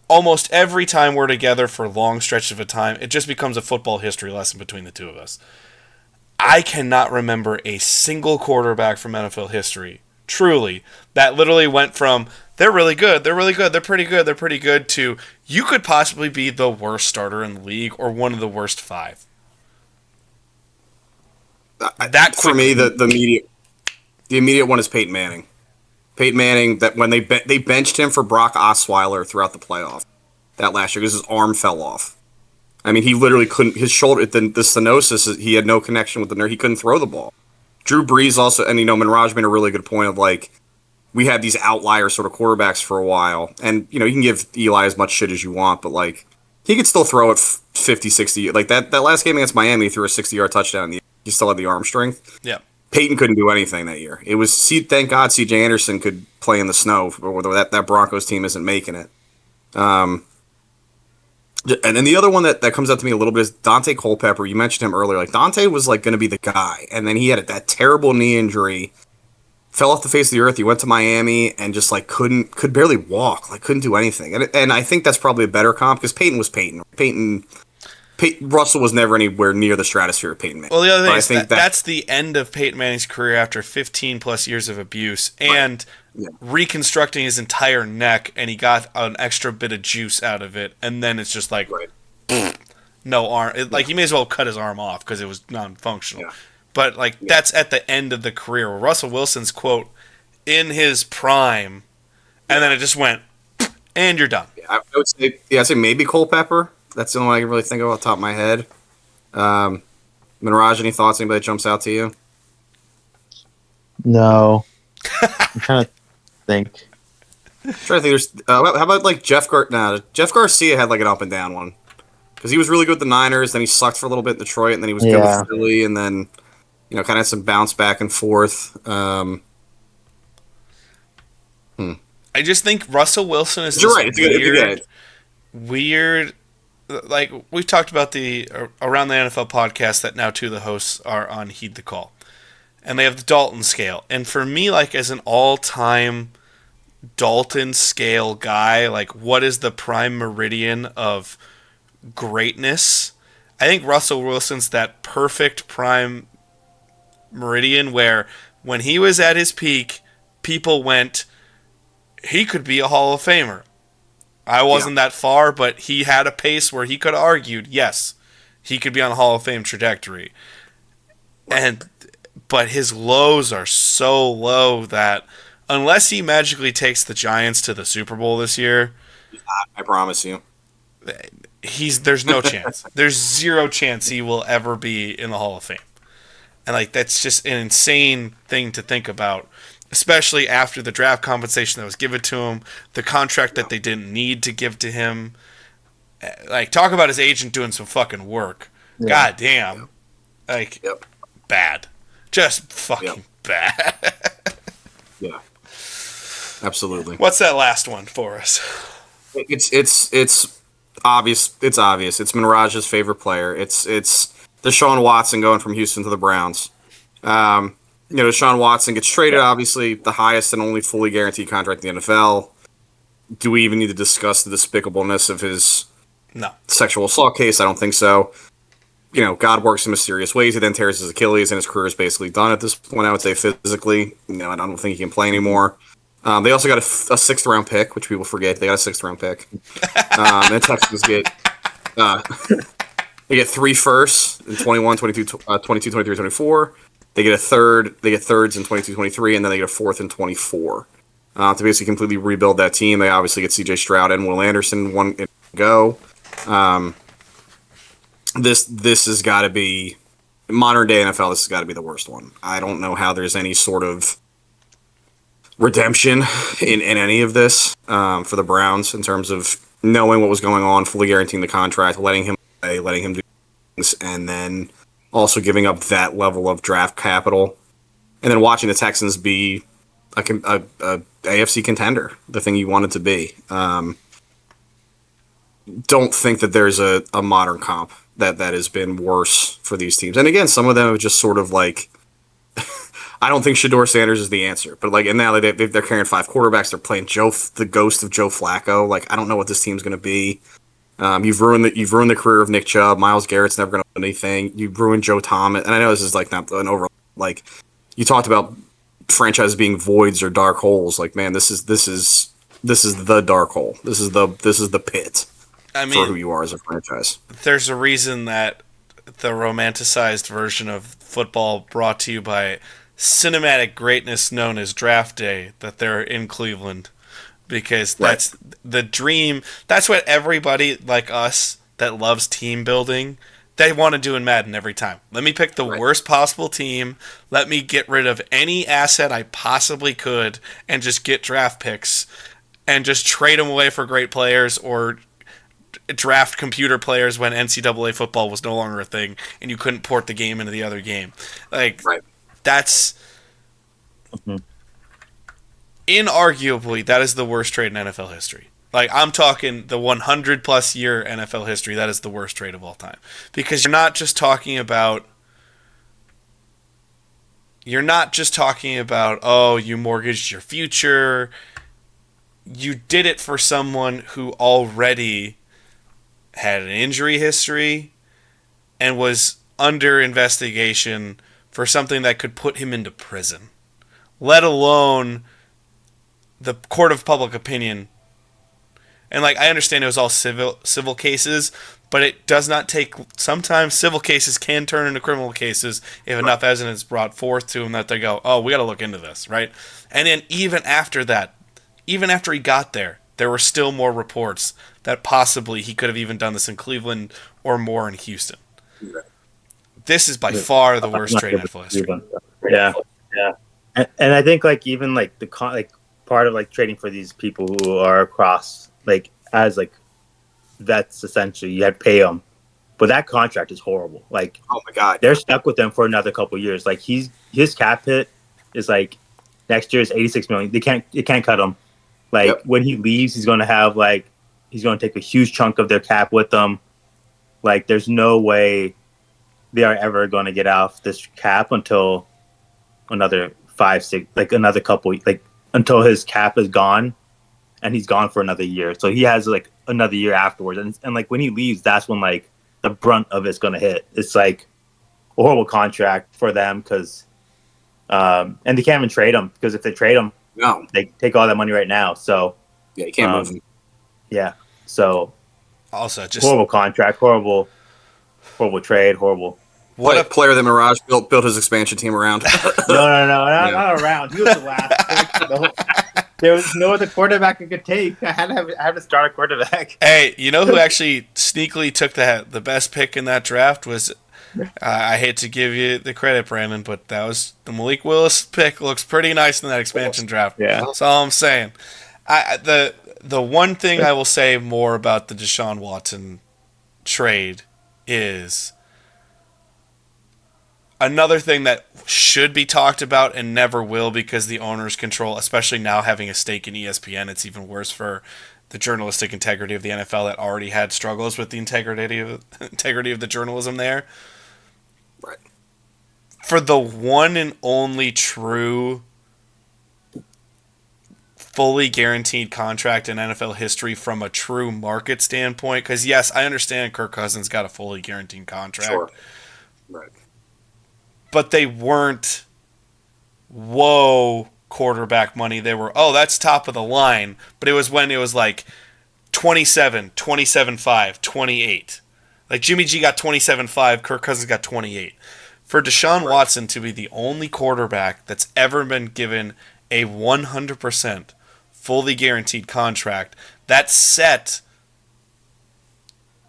almost every time we're together for long stretches of time, it just becomes a football history lesson between the two of us. I cannot remember a single quarterback from NFL history, truly, that literally went from, they're really good, they're really good, they're pretty good, they're pretty good, to, you could possibly be the worst starter in the league or one of the worst five. For me, the immediate one is Peyton Manning. Peyton Manning, that when they benched him for Brock Osweiler throughout the playoff that last year because his arm fell off. I mean, he literally couldn't. His shoulder, the stenosis, he had no connection with the nerve. He couldn't throw the ball. Drew Brees also, and Minraj made a really good point of like, we had these outlier sort of quarterbacks for a while, and you can give Eli as much shit as you want, but like, he could still throw it 50, 60. Like that last game against Miami, he threw a 60-yard touchdown. He still had the arm strength. Yeah. Peyton couldn't do anything that year. It was thank God C.J. Anderson could play in the snow, or that Broncos team isn't making it. And then the other one that comes up to me a little bit is Dante Culpepper. You mentioned him earlier. Like Dante was like going to be the guy, and then he had that terrible knee injury, fell off the face of the earth. He went to Miami and just like could barely walk, like couldn't do anything. And I think that's probably a better comp because Peyton was Peyton. Russell was never anywhere near the stratosphere of Peyton Manning. Well, the other thing is that's the end of Peyton Manning's career after 15 plus years of abuse and reconstructing his entire neck, and he got an extra bit of juice out of it, and then it's just like no arm. Like he may as well cut his arm off because it was non-functional. Yeah. But that's at the end of the career. Russell Wilson's quote in his prime, and then it just went, and you're done. Yeah, I would say, I'd say maybe Culpepper. That's the only one I can really think of off the top of my head. Minraj, any thoughts? Anybody that jumps out to you? No. I'm trying to think. There's how about like Jeff Garcia had like an up and down one because he was really good with the Niners, then he sucked for a little bit in Detroit, and then he was good with Philly, and then kind of had some bounce back and forth. I just think Russell Wilson is weird. Like we've talked about the Around the NFL podcast that now two of the hosts are on Heed the Call, and they have the Dalton scale. And for me, like as an all-time Dalton scale guy, like what is the prime meridian of greatness? I think Russell Wilson's that perfect prime meridian where when he was at his peak, people went, he could be a Hall of Famer. I wasn't that far, but he had a pace where he could have argued, yes, he could be on the Hall of Fame trajectory. But his lows are so low that unless he magically takes the Giants to the Super Bowl this year, I promise you, there's no chance. There's zero chance he will ever be in the Hall of Fame. And that's just an insane thing to think about. Especially after the draft compensation that was given to him, the contract that they didn't need to give to him. Talk about his agent doing some fucking work. Yeah. God damn. Bad. Just fucking bad. Yeah. Absolutely. What's that last one for us? It's obvious. It's obvious. It's Minraj's favorite player. It's Deshaun Watson going from Houston to the Browns. Deshaun Watson gets traded, obviously, the highest and only fully guaranteed contract in the NFL. Do we even need to discuss the despicableness of his sexual assault case? I don't think so. God works in mysterious ways. He then tears his Achilles, and his career is basically done at this point, I would say, physically. I don't think he can play anymore. They also got a sixth-round pick, which people forget. They got a sixth-round pick. And Texans get... they get 3 firsts in 21, 22, 23, 24. They get a third. They get thirds in 22, 23, and then they get a fourth in 24. To basically completely rebuild that team. They obviously get C.J. Stroud and Will Anderson one go. This has got to be modern day NFL. This has got to be the worst one. I don't know how there's any sort of redemption in any of this for the Browns in terms of knowing what was going on, fully guaranteeing the contract, letting him play, letting him do things, and then also giving up that level of draft capital, and then watching the Texans be a AFC contender, the thing you wanted to be. Don't think that there's a modern comp that has been worse for these teams. And again, some of them have just sort of like, I don't think Shedeur Sanders is the answer, but like, and now they're carrying 5 quarterbacks. They're playing the ghost of Joe Flacco. Like, I don't know what this team's going to be. You've ruined the career of Nick Chubb. Myles Garrett's never going to win anything. You've ruined Joe Thomas, and I know this is like not an over. Like, you talked about franchises being voids or dark holes. Like, man, this is the dark hole. This is the pit. I mean, for who you are as a franchise. There's a reason that the romanticized version of football brought to you by cinematic greatness known as Draft Day, that they're in Cleveland. Because that's the dream. That's what everybody like us that loves team building, they want to do in Madden every time. Let me pick the worst possible team. Let me get rid of any asset I possibly could and just get draft picks and just trade them away for great players or draft computer players when NCAA football was no longer a thing and you couldn't port the game into the other game. Like, that's... Inarguably, that is the worst trade in NFL history. Like, I'm talking the 100-plus year NFL history, that is the worst trade of all time. Because you're not just talking about, oh, you mortgaged your future. You did it for someone who already had an injury history and was under investigation for something that could put him into prison, let alone the court of public opinion. And like, I understand it was all civil cases, but it does not take. Sometimes civil cases can turn into criminal cases if enough evidence is brought forth to them that they go, oh, we got to look into this, right? And then even after that, even after he got there were still more reports that possibly he could have even done this in Cleveland or more in Houston. This is by far the worst trade in NFL history. Yeah. And I think like even like the part of like trading for these people who are across like as like vets, essentially you had to pay them, but that contract is horrible. Like, oh my god, they're stuck with them for another couple of years. Like his cap hit is like next year is $86 million. They can't cut him. Like when he leaves, he's going to take a huge chunk of their cap with them. Like there's no way they are ever going to get off this cap until another 5, 6, like another couple, like until his cap is gone, and he's gone for another year. So he has like another year afterwards, and like when he leaves, that's when like the brunt of it's going to hit. It's like a horrible contract for them because, and they can't even trade him because if they trade him, they take all that money right now. So yeah, you can't move him. Yeah, so also just horrible contract, horrible trade, horrible. What a player that Mirage built his expansion team around. No, not around. He was the last. There was no other quarterback I could take. I had to start a quarterback. Hey, you know who actually sneakily took the best pick in that draft was, I hate to give you the credit, Brandon, but that was the Malik Willis pick. Looks pretty nice in that expansion draft. Yeah. That's all I'm saying. The one thing I will say more about the Deshaun Watson trade is another thing that should be talked about and never will because the owners control, especially now having a stake in ESPN, it's even worse for the journalistic integrity of the NFL that already had struggles with the integrity of the journalism there. Right. For the one and only true fully guaranteed contract in NFL history from a true market standpoint, because yes, I understand Kirk Cousins got a fully guaranteed contract. Sure. Right. But they weren't, whoa, quarterback money. They were, oh, that's top of the line. But it was when it was like 27, 27.5, 28. Like Jimmy G got 27.5, Kirk Cousins got 28. For Deshaun Watson to be the only quarterback that's ever been given a 100% fully guaranteed contract, that set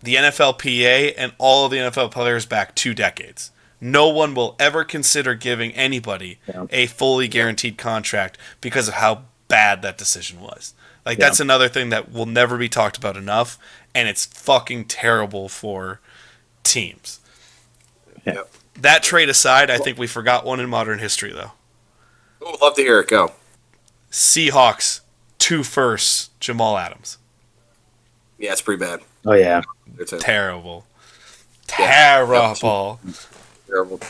the NFLPA and all of the NFL players back 2 decades. No one will ever consider giving anybody a fully guaranteed contract because of how bad that decision was. Like, that's another thing that will never be talked about enough, and it's fucking terrible for teams. Yeah. That trade aside, I think we forgot one in modern history, though. Oh, love to hear it. Go. Seahawks, 2 firsts, Jamal Adams. Yeah, it's pretty bad. Oh, yeah. Terrible. Terrible.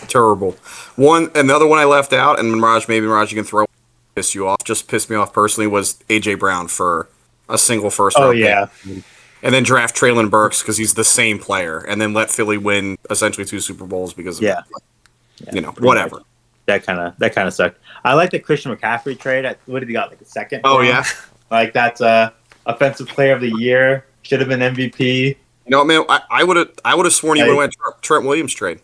Terrible. Another one I left out, and Mirage, you can throw piss you off. Just pissed me off personally was AJ Brown for a single first round. Oh yeah. Pick. And then draft Traylon Burks because he's the same player, and then let Philly win essentially 2 Super Bowls because of whatever. That kind of sucked. I like the Christian McCaffrey trade. What did he got? Like a second? Oh yeah. Like that's offensive player of the year. Should have been MVP. You know what, man? I would have sworn you would have went Trent Williams trade.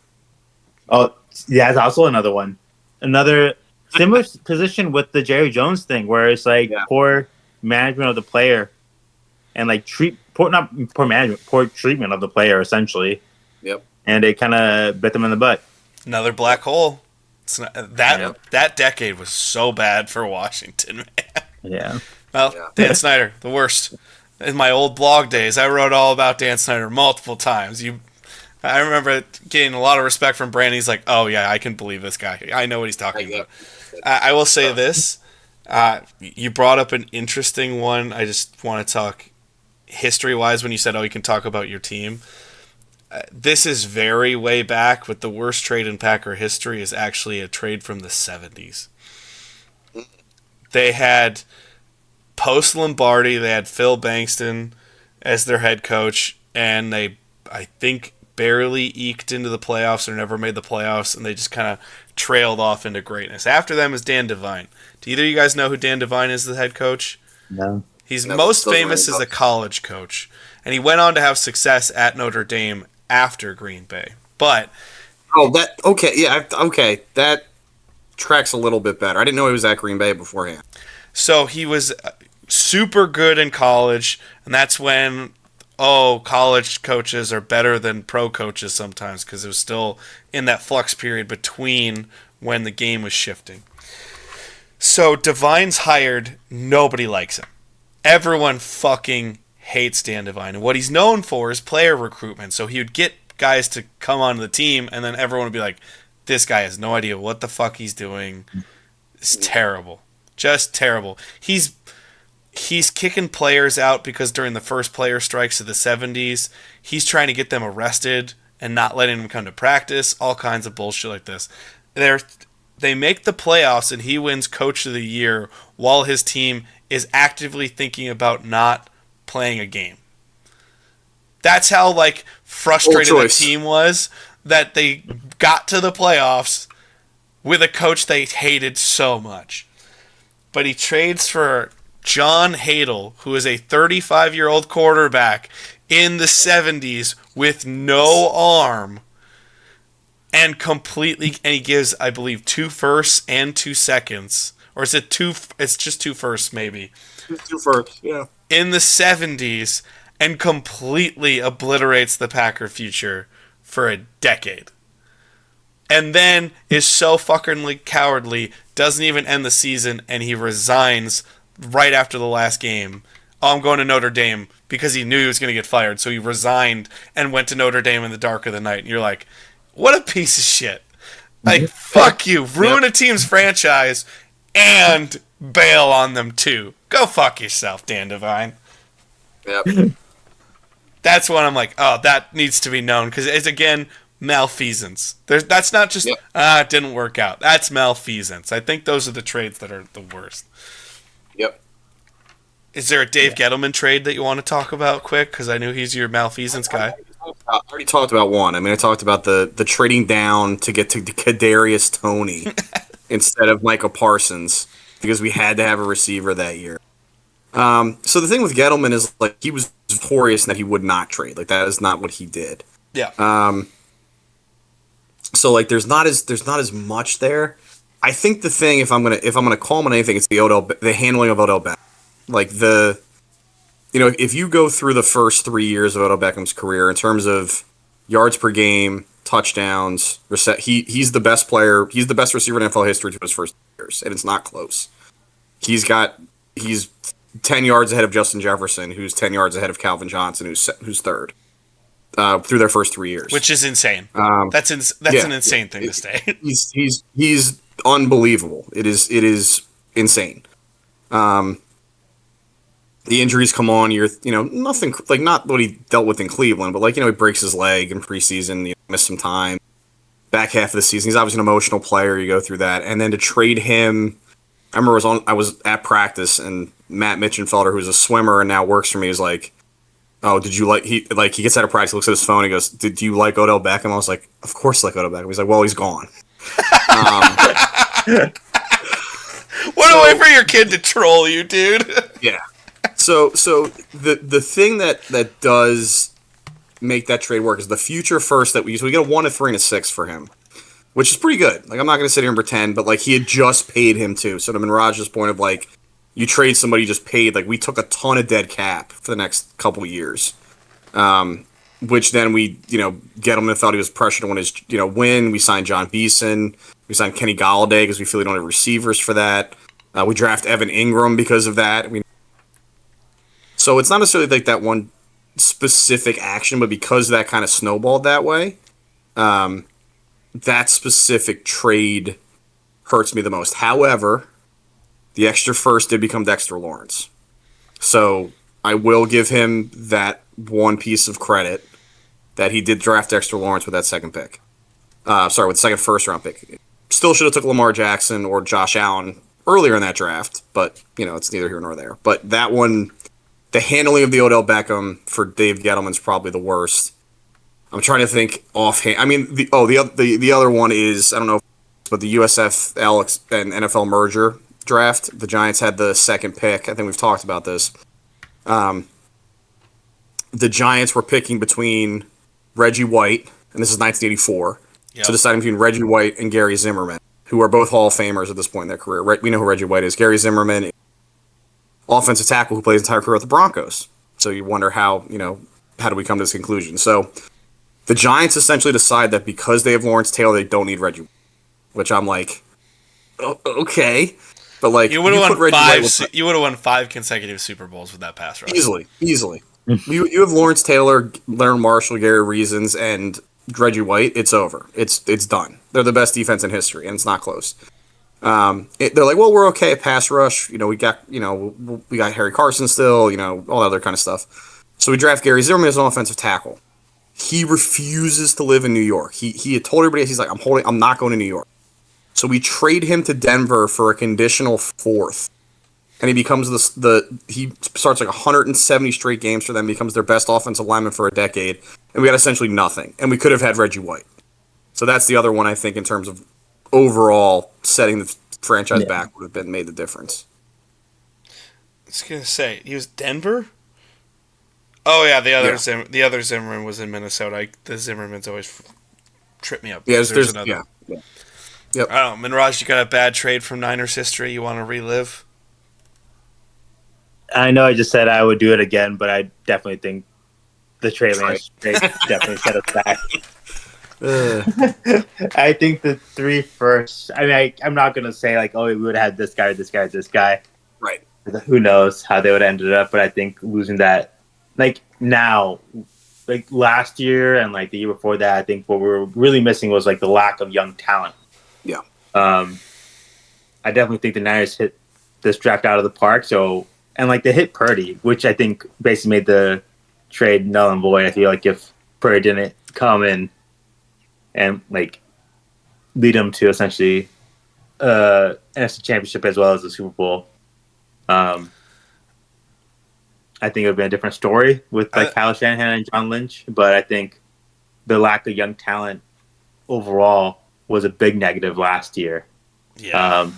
Oh yeah, that's also another one. Another similar position with the Jerry Jones thing, where it's like poor management of the player, and like poor treatment of the player essentially. Yep. And it kind of bit them in the butt. Another black hole. That decade was so bad for Washington, man. Yeah. Well, Dan Snyder, the worst. In my old blog days, I wrote all about Dan Snyder multiple times. I remember getting a lot of respect from Brandon. He's like, "Oh yeah, I can believe this guy. I know what he's talking about." I will say this: you brought up an interesting one. I just want to talk history-wise when you said, "Oh, you can talk about your team." This is very way back, but the worst trade in Packer history is actually a trade from the 70s. They had post-Lombardi, they had Phil Bankston as their head coach, and they, I think, barely eked into the playoffs or never made the playoffs, and they just kind of trailed off into greatness. After them is Dan Devine. Do either of you guys know who Dan Devine is, the head coach? No. He's most famous as a college coach, and he went on to have success at Notre Dame after Green Bay. But that tracks a little bit better. I didn't know he was at Green Bay beforehand. So he was super good in college, and that's when college coaches are better than pro coaches sometimes, because it was still in that flux period between when the game was shifting. So Devine's hired, nobody likes him. Everyone fucking hates Dan Devine. And what he's known for is player recruitment. So he would get guys to come onto the team, and then everyone would be like, this guy has no idea what the fuck he's doing. It's terrible. Just terrible. He's kicking players out because during the first player strikes of the 70s, he's trying to get them arrested and not letting them come to practice, all kinds of bullshit like this. They make the playoffs, and he wins Coach of the Year while his team is actively thinking about not playing a game. That's how frustrated the team was that they got to the playoffs with a coach they hated so much. But he trades for John Hadle, who is a 35-year-old quarterback in the 70s with no arm, and he gives, I believe, 2 firsts and 2 seconds. Or is it 2? It's just 2 firsts, maybe. 2 firsts, yeah. In the 70s, and completely obliterates the Packer future for a decade. And then is so fucking cowardly, doesn't even end the season, and he resigns right after the last game. I'm going to Notre Dame, because he knew he was going to get fired, so he resigned and went to Notre Dame in the dark of the night. And you're like, what a piece of shit. Fuck you. Ruin a team's franchise and bail on them too. Go fuck yourself, Dan Devine. Yep. That's when I'm like, that needs to be known, because it's, again, malfeasance. That's not just, it didn't work out. That's malfeasance. I think those are the trades that are the worst. Yep. Is there a Dave Gettleman trade that you want to talk about quick? Because I knew he's your malfeasance guy. I already talked about one. I mean, I talked about the trading down to get to Kadarius Toney instead of Micah Parsons, because we had to have a receiver that year. So the thing with Gettleman is, he was notorious in that he would not trade. That is not what he did. Yeah. So like there's not as much there. I think the thing, if I'm gonna call him on anything, it's the handling of Odell Beckham. Like if you go through the first 3 years of Odell Beckham's career in terms of yards per game, touchdowns, he's the best player. He's the best receiver in NFL history to his first years, and it's not close. He's 10 yards ahead of Justin Jefferson, who's 10 yards ahead of Calvin Johnson, who's third through their first 3 years, which is insane. That's an insane thing to say. He's unbelievable. It is insane. The injuries come on. Nothing like not what he dealt with in Cleveland, but like he breaks his leg in preseason, missed some time. Back half of the season, he's obviously an emotional player. You go through that, and then to trade him. I remember I was at practice, and Matt Mitchenfelder, who's a swimmer and now works for me, is like, "Oh, did you like he gets out of practice, looks at his phone, he goes, "Did you like Odell Beckham?" I was like, "Of course, I like Odell Beckham." He's like, "Well, he's gone." What a way for your kid to troll you, dude. Yeah. So the thing that does make that trade work is the future first that we use. We get a 1, a 3, and a 6 for him, which is pretty good. Like I'm not going to sit here and pretend, but like he had just paid him too. So to Minraj's point of like you trade somebody you just paid, like we took a ton of dead cap for the next couple years, which then we get him and thought he was pressured to win his win. We signed John Beeson, we signed Kenny Galladay because we feel we don't have receivers for that. We draft Evan Ingram because of that. So it's not necessarily like that one specific action, but because that kind of snowballed that way, that specific trade hurts me the most. However, the extra first did become Dexter Lawrence. So I will give him that one piece of credit that he did draft Dexter Lawrence with that second pick. With the second first-round pick. Still should have took Lamar Jackson or Josh Allen earlier in that draft, but, it's neither here nor there. But that one... The handling of the Odell Beckham for Dave Gettleman's probably the worst. I'm trying to think offhand. I mean, the other one is, I don't know, but the USFL and NFL merger draft. The Giants had the second pick. I think we've talked about this. The Giants were picking between Reggie White, and this is 1984, so deciding between Reggie White and Gary Zimmerman, who are both Hall of Famers at this point in their career. We know who Reggie White is. Gary Zimmerman, offensive tackle who played his entire career with the Broncos. So you wonder how do we come to this conclusion? So the Giants essentially decide that because they have Lawrence Taylor, they don't need Reggie, which I'm like, okay. But like you would have won 5 consecutive Super Bowls with that pass rush. Easily. you have Lawrence Taylor, Leonard Marshall, Gary Reasons, and Reggie White. It's over. It's done. They're the best defense in history, and it's not close. They're like, well, we're okay at pass rush. We got Harry Carson still, all that other kind of stuff. So we draft Gary Zimmerman as an offensive tackle. He refuses to live in New York. He had told everybody, he's like, I'm not going to New York. So we trade him to Denver for a conditional 4th. And he becomes he starts like 170 straight games for them, becomes their best offensive lineman for a decade. And we got essentially nothing. And we could have had Reggie White. So that's the other one, I think, in terms of overall setting the franchise back would have made the difference. I was gonna say he was Denver. Oh yeah, the other Zimmerman was in Minnesota. The Zimmermans always trip me up. Yeah, there's another. Yeah. Yep. I don't know, Minraj, you got a bad trade from Niners history you want to relive? I know I just said I would do it again, but I definitely think the Trey Lance trade definitely set us back. I think the 3 firsts. I mean, I'm not gonna say like, oh, we would have had this guy, this guy, this guy. Right. Who knows how they would have ended up? But I think losing that, like now, like last year and like the year before that, I think what we were really missing was like the lack of young talent. Yeah. I definitely think the Niners hit this draft out of the park. So and like they hit Purdy, which I think basically made the trade null and void. I feel like if Purdy didn't come in and like lead them to essentially NFC Championship as well as the Super Bowl, I think it would be a different story with like Kyle Shanahan and John Lynch. But I think the lack of young talent overall was a big negative last year. Yeah.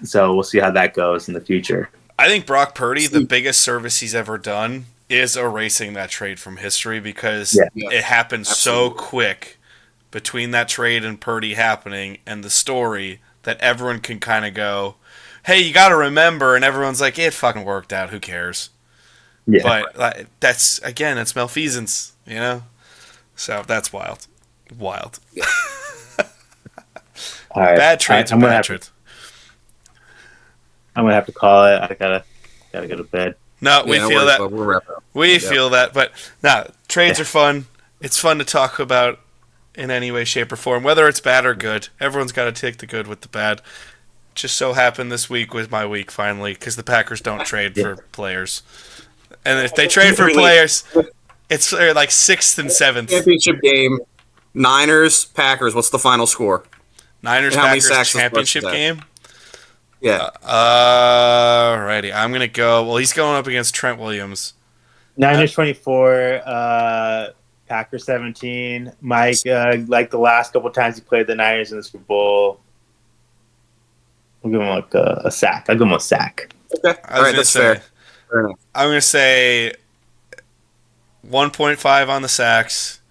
So we'll see how that goes in the future. I think Brock Purdy, the biggest service he's ever done is erasing that trade from history because it happened so quick between that trade and Purdy happening and the story that everyone can kind of go, hey, you got to remember, and everyone's like, it fucking worked out. Who cares? Yeah. But that's, again, it's malfeasance, you know? So that's wild. Wild. Yeah. All right. Bad trades are bad trades. I'm going to have to call it. I gotta go to bed. No, we feel that. We feel that. But, no, trades are fun. It's fun to talk about in any way, shape, or form, whether it's bad or good. Everyone's got to take the good with the bad. Just so happened this week was my week, finally, because the Packers don't trade for players. And if they trade for players, it's like 6th and 7th. Championship game. Niners, Packers. What's the final score? Niners, Packers championship game? Yeah. Alrighty. I'm going to go. Well, he's going up against Trent Williams. Niners 24, Packers 17. Mike, like the last couple times he played the Niners in the Super Bowl, I'll give him like a sack. I'll give him a sack. Okay. All right, that's fair. I'm going to say 1.5 on the sacks.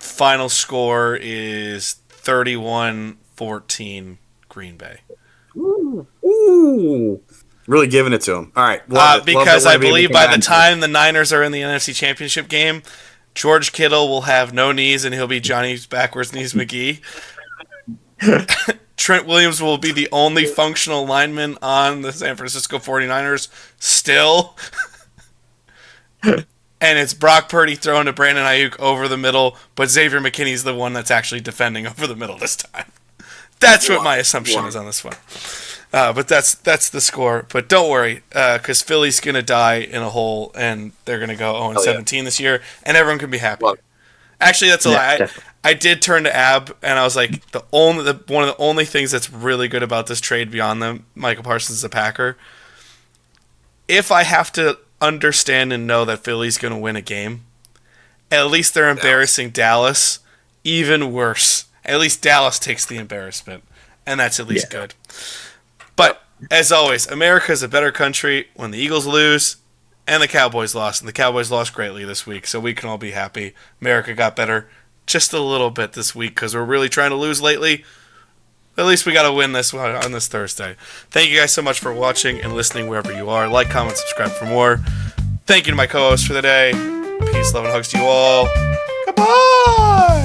Final score is 31-14 Green Bay. Ooh. Really giving it to him. All right. Because I believe by the time the Niners are in the NFC Championship game, George Kittle will have no knees and he'll be Johnny's backwards knees McGee. Trent Williams will be the only functional lineman on the San Francisco 49ers still. And it's Brock Purdy throwing to Brandon Ayuk over the middle, but Xavier McKinney's the one that's actually defending over the middle this time. That's what my assumption is on this one. But that's the score. But don't worry, because Philly's going to die in a hole, and they're going to go 0-17 this year, and everyone can be happy. Actually, that's a lie. I did turn to Ab, and I was like, one of the only things that's really good about this trade beyond the Micah Parsons is a Packer, if I have to understand and know that Philly's going to win a game, at least they're embarrassing Dallas. Even worse. At least Dallas takes the embarrassment, and that's at least good. But, as always, America is a better country when the Eagles lose and the Cowboys lost. And the Cowboys lost greatly this week, so we can all be happy. America got better just a little bit this week because we're really trying to lose lately. At least we got to win this one on this Thursday. Thank you guys so much for watching and listening wherever you are. Like, comment, subscribe for more. Thank you to my co-host for the day. Peace, love, and hugs to you all. Goodbye!